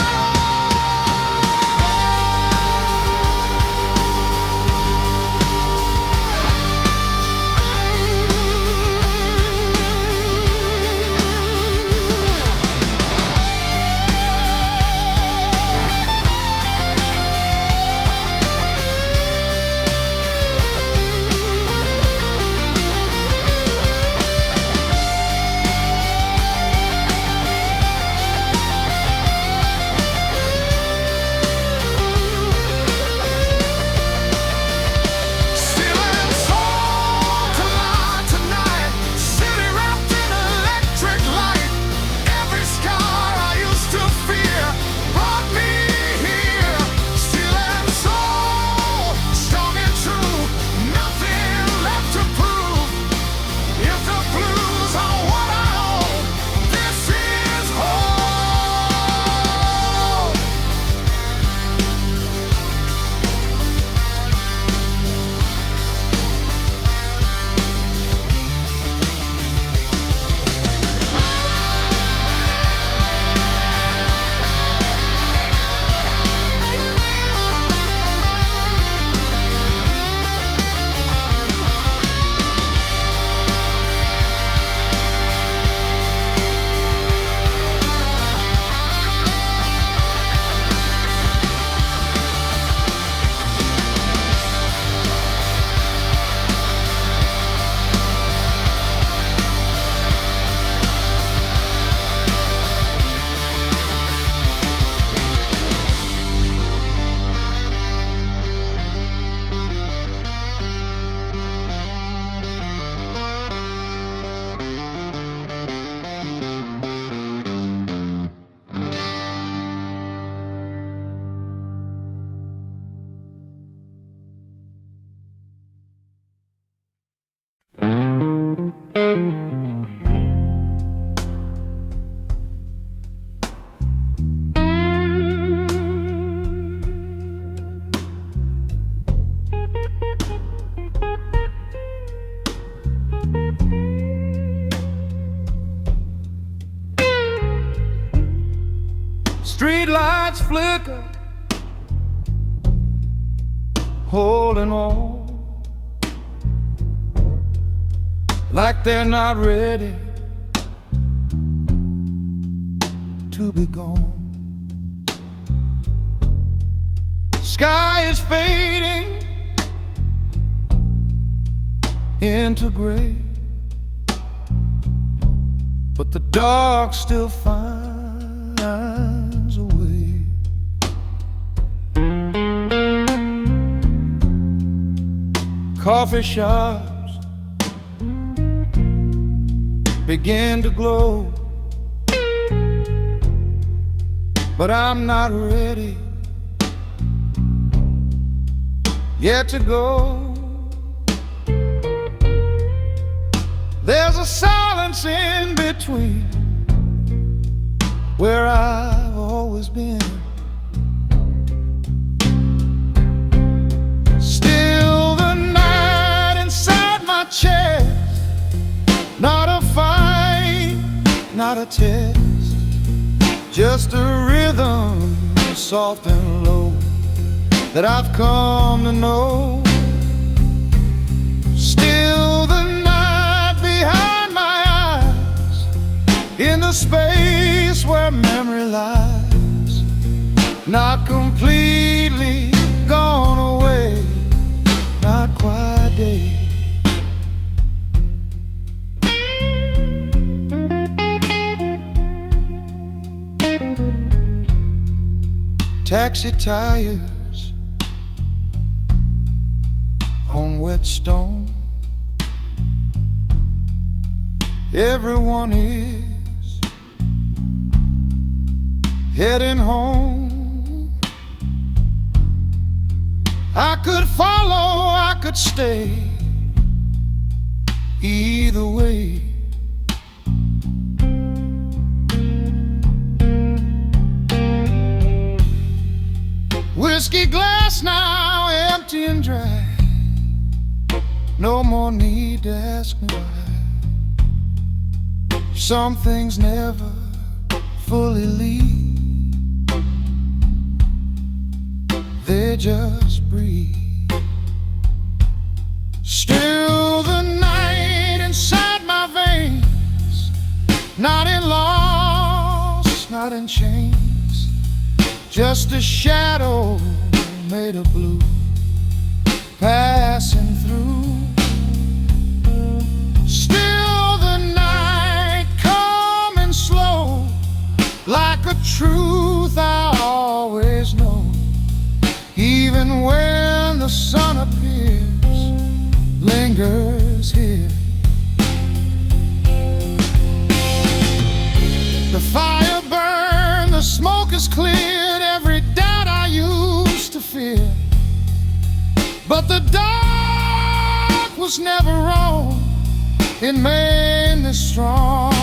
Steel and soul collide tonight, city wrapped in electric light. Every scar I used to fear brought me here. Steel and soul, strong and true, nothing left to prove. If the blues are what I own, this is home. Street lights flicker, holding on like they're not ready to be gone. sky is fading into gray, but the dark still finds a way. Coffee shops begin to glow, but I'm not ready yet to go. There's a silence in between where I've always been. Still the night inside my chest, not a fight, not a test, just a rhythm, soft and low, that I've come to know. Still the night behind my eyes, in the space where memory lies, not completely gone away, not quite dead. Taxi tires on wet stone, everyone is heading home. I could follow, I could stay, either way. Whiskey glass now empty and dry, no more need to ask me why. Some things never fully leave, they just breathe. Still the night inside my veins, not in loss, not in chains, just a shadow made of blue passing through. Still the night coming slow, like a truth I always know, even when the sun appears, lingers here. The fire burned, the smoke is cleared, every doubt I used to fear. But the dark was never wrong, it made me strong.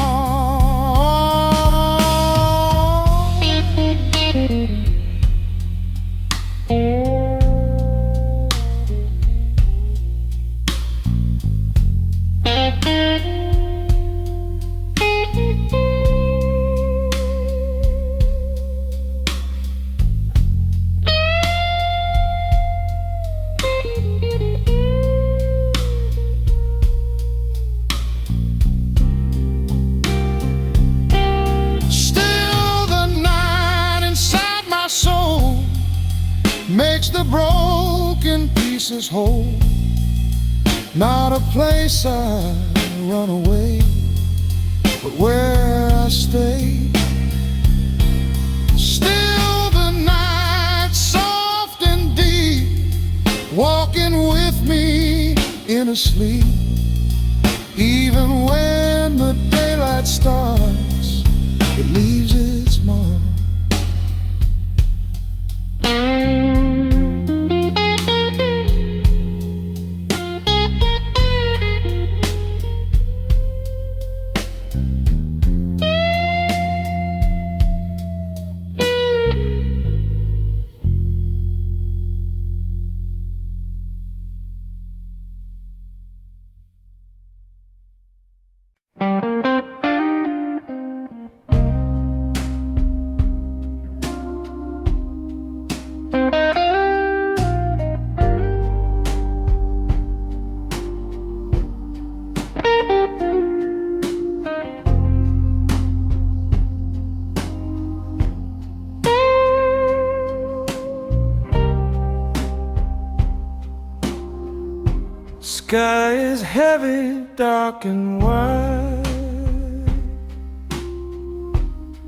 Makes the broken pieces whole, not a place I run away, but where I stay. Still the night soft and deep, walking with me in a sleep, even when the daylight starts, it leaves its mark. Sky is heavy, dark and wide,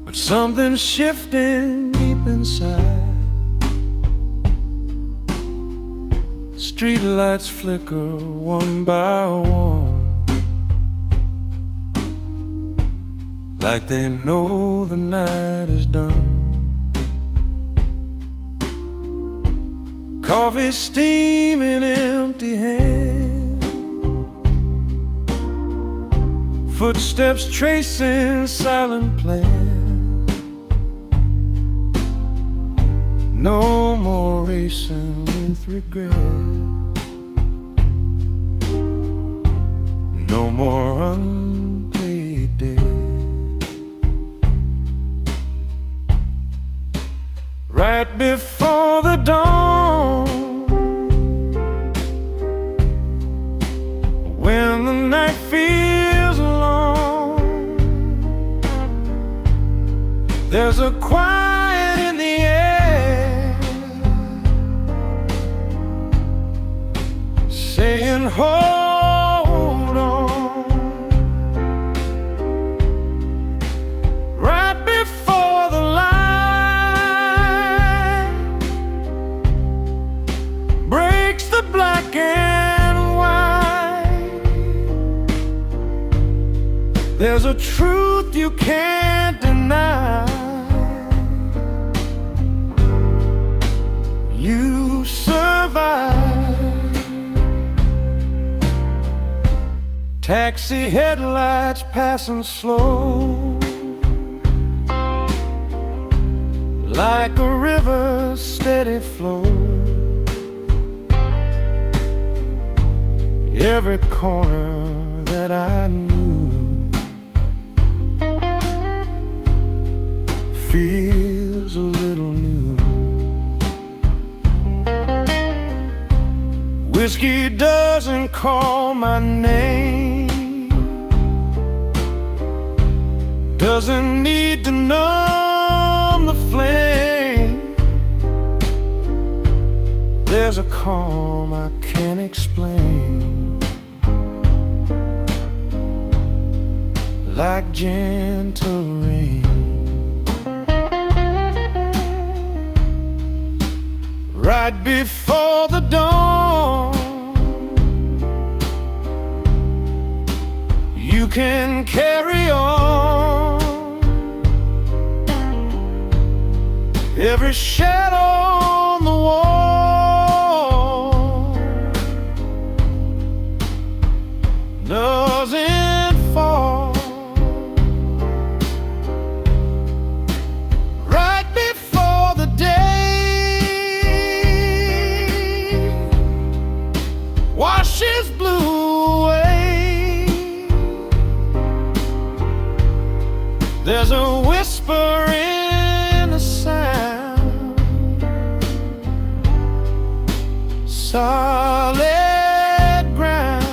but something's shifting deep inside. Street lights flicker one by one, like they know the night is done. Coffee steaming, empty hand, footsteps tracing silent plans. No more racing with regret, no more unpaid debt. Right before the dawn, when the night feels long, there's a quiet in the air, saying hold on. Right before the light breaks the black and white, there's a truth you can't deny. You survive. Taxi headlights passing slow, like a river steady flow. Every corner that I knew feels a little new. Whiskey doesn't call my name, doesn't need to numb the flame. There's a calm I can't explain, like gentle rain. Right before the dawn, you can carry on. Every shadow on the wall doesn't fall. Right before the day washes blue away, there's a whisper in the sound, solid ground.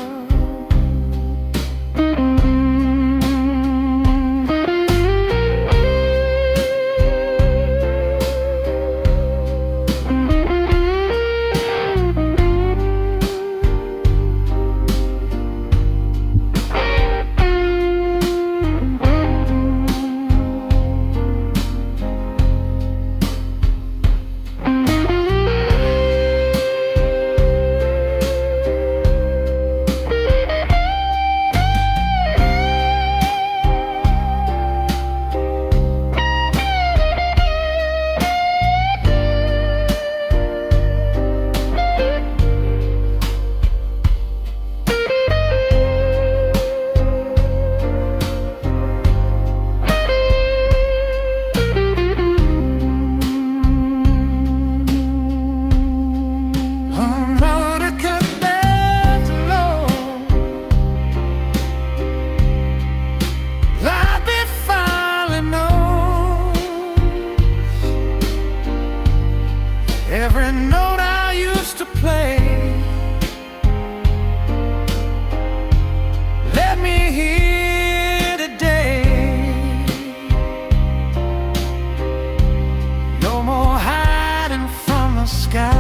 Every note I used to play, let me hear today. No more hiding from the sky.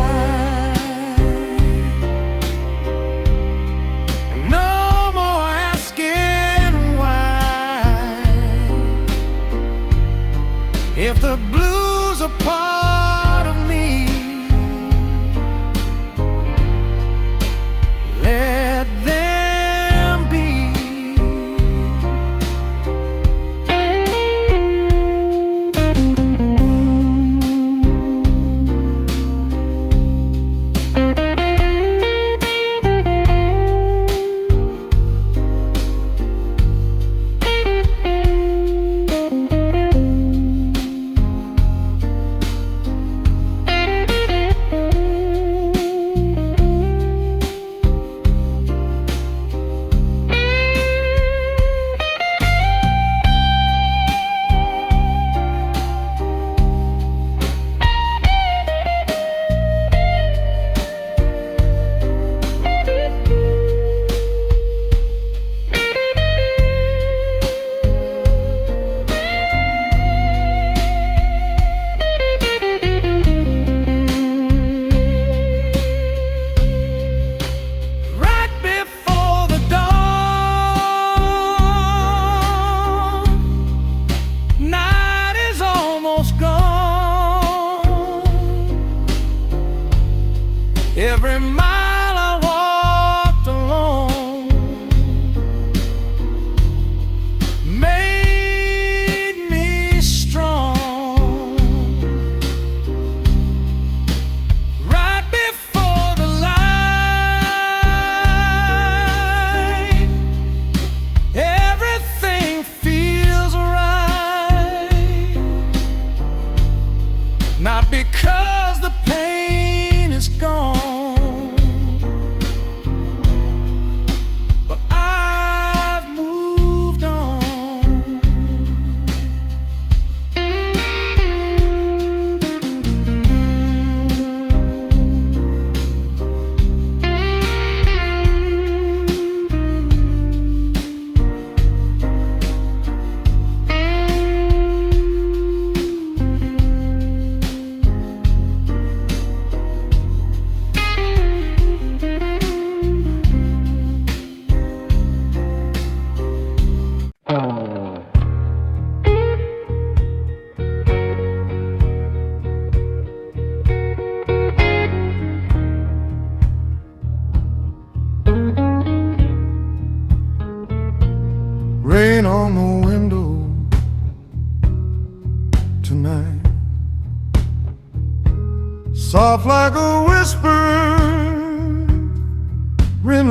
Every mile I walked alone made me strong. Right before the light, everything feels right. Not because the pain is gone, rain on the window tonight, soft like a whispering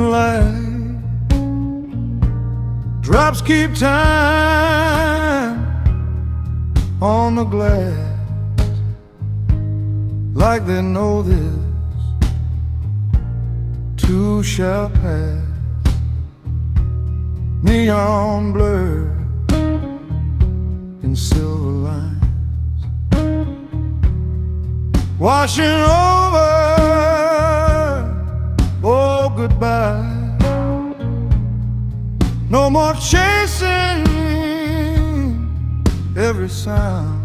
light. Drops keep time on the glass, like they know this too shall pass. Neon blur in silver lines, washing over, oh goodbye. No more chasing every sound,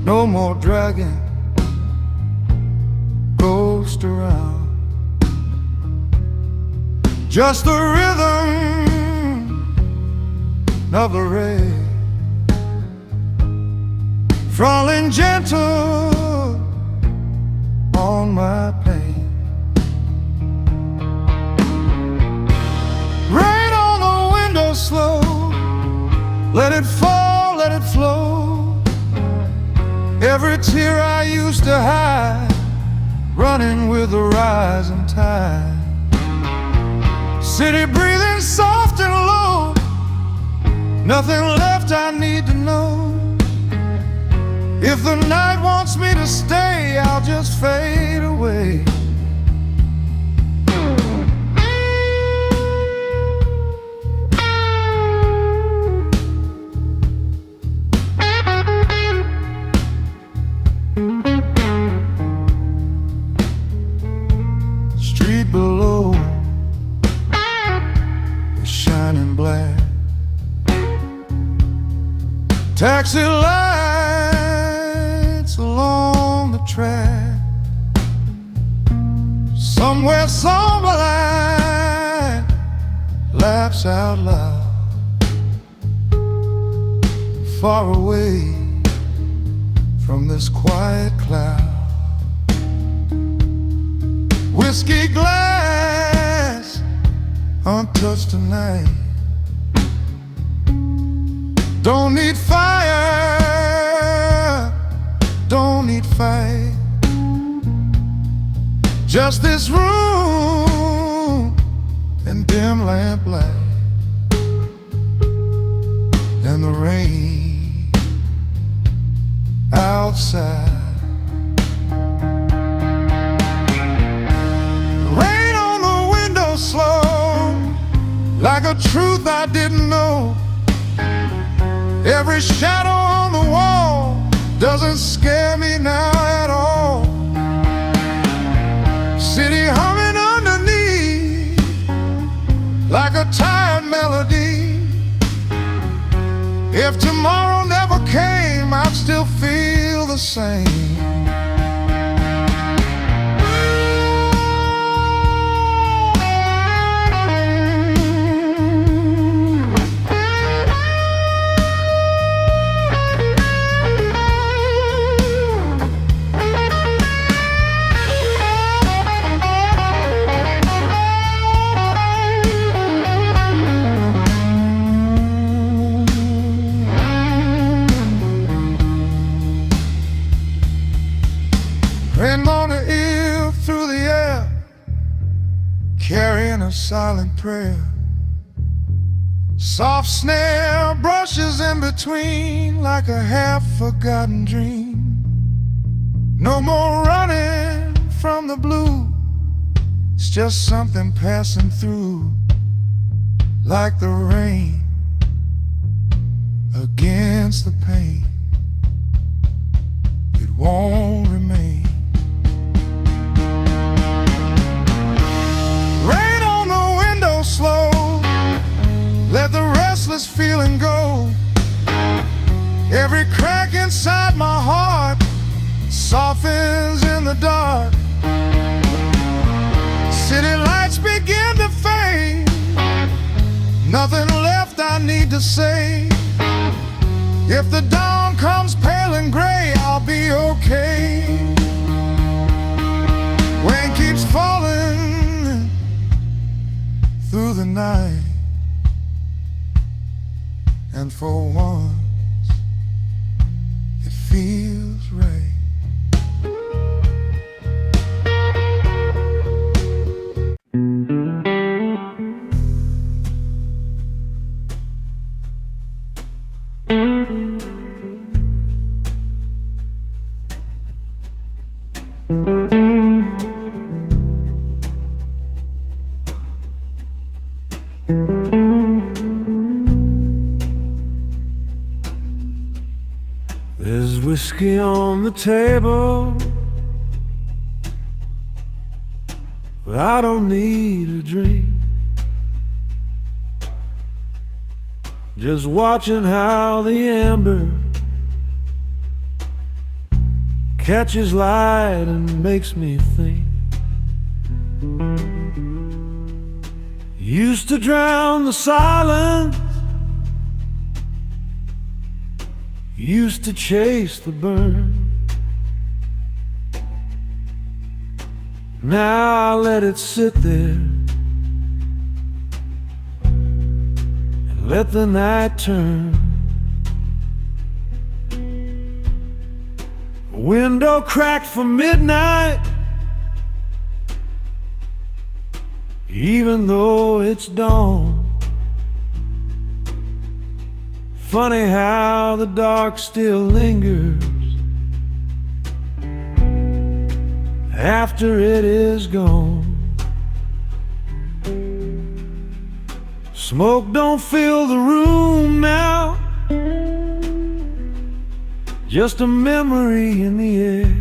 no more dragging ghost around. Just the rhythm of the rain falling gentle on my pain. Rain on the window slow, let it fall, let it flow. Every tear I used to hide, running with the rising tide. City breathing soft and low, nothing left I need to know. If the night wants me to stay, I'll just fade away. Street below shining black, taxi lights along the track. Somewhere some light laughs out loud, far away from this quiet cloud. Whiskey glass untouched tonight, don't need fire, don't need fight. Just this room and dim lamp light, and the rain outside. Rain on the window slow, like a truth I didn't know. Every shadow on the wall doesn't scare me now at all. City humming underneath, like a tired melody. If tomorrow never came, I'd still feel the same. Wind on the ear through the air, carrying a silent prayer. Soft snare brushes in between like a half-forgotten dream. No more running from the blue, it's just something passing through, like the rain against the pain. It won't remain. Rain on the window slow, let the restless feeling go. Every crack inside my heart softens in the dark. City lights begin to fade, nothing left I need to say. If the dawn comes pale and gray, I'll be okay. Rain keeps falling through the night, and for once it feels right. There's whiskey on the table, but I don't need a drink. Just watching how the amber catches light and makes me think. Used to drown the silence, used to chase the burn. Now I let it sit there and let the night turn. A window cracked for midnight, even though it's dawn. Funny how the dark still lingers after it is gone. Smoke don't fill the room now, just a memory in the air.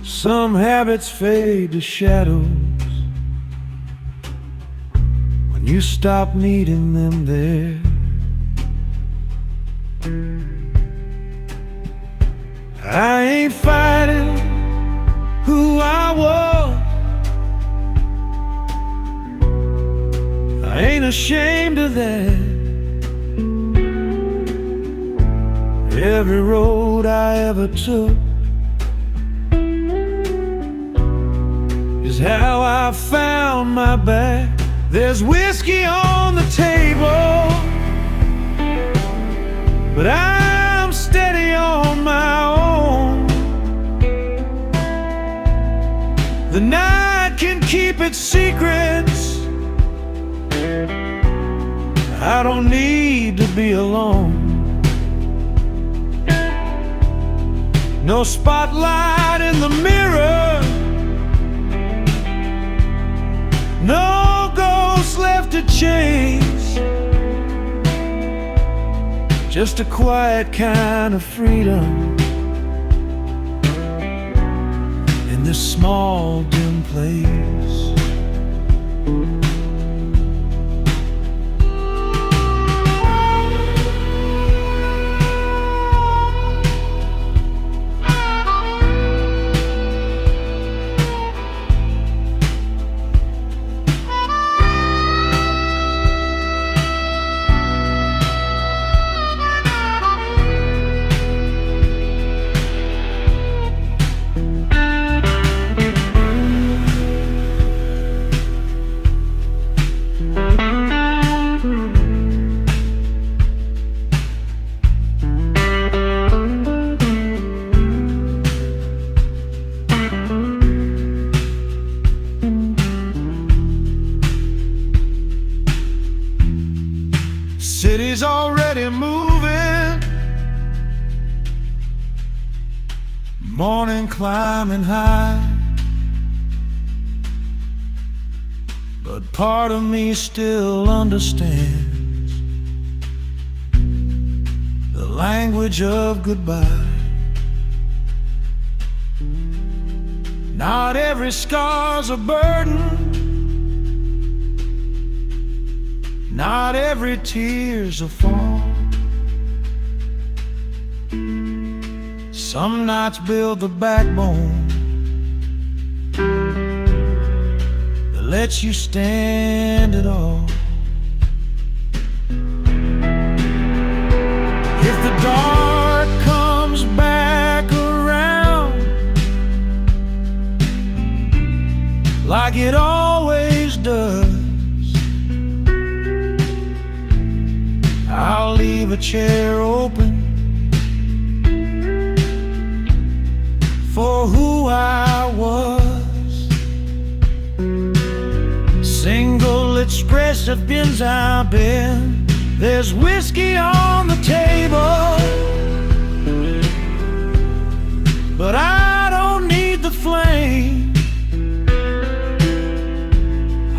Some habits fade to shadows when you stop needing them there. I ain't fighting who I was, I ain't ashamed of that. Every road I ever took is how I found my back. There's whiskey on the table, but I'm steady on my own. The night can keep its secrets, I don't need to be alone. No spotlight in the mirror, no ghosts left to chase, just a quiet kind of freedom in this small dim place. morning climbing high, but part of me still understands the language of goodbye. Not every scar's a burden, not every tear's a fall. Some nights build the backbone that lets you stand it all. If the dark comes back around like it always does, I'll leave a chair open for who I was. Single expressive bins I've been. There's whiskey on the table, but I don't need the flame.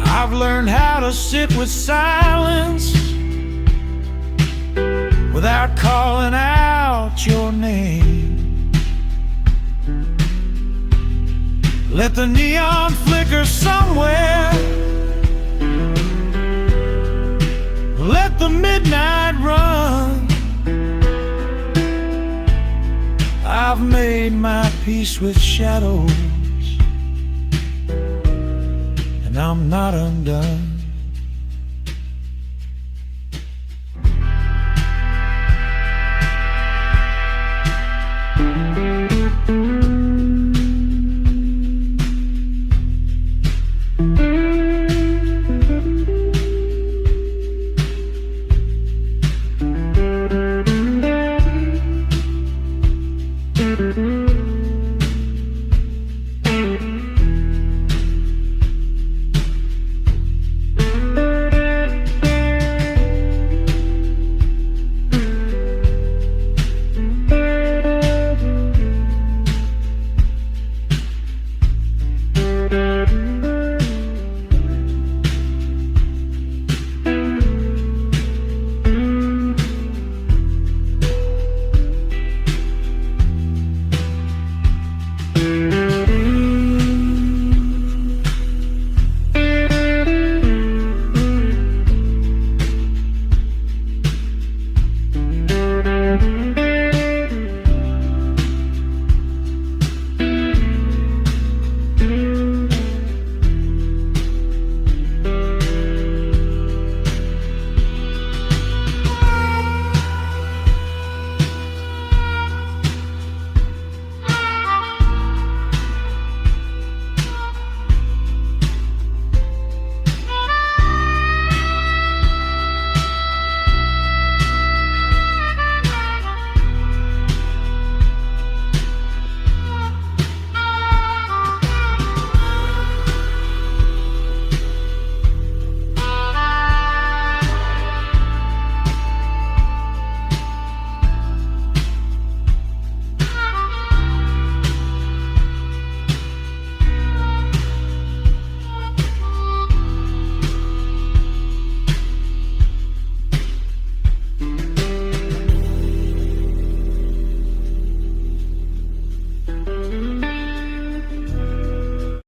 I've learned how to sit with silence without calling out your name. Let the neon flicker somewhere, let the midnight run. I've made my peace with shadows, and I'm not undone.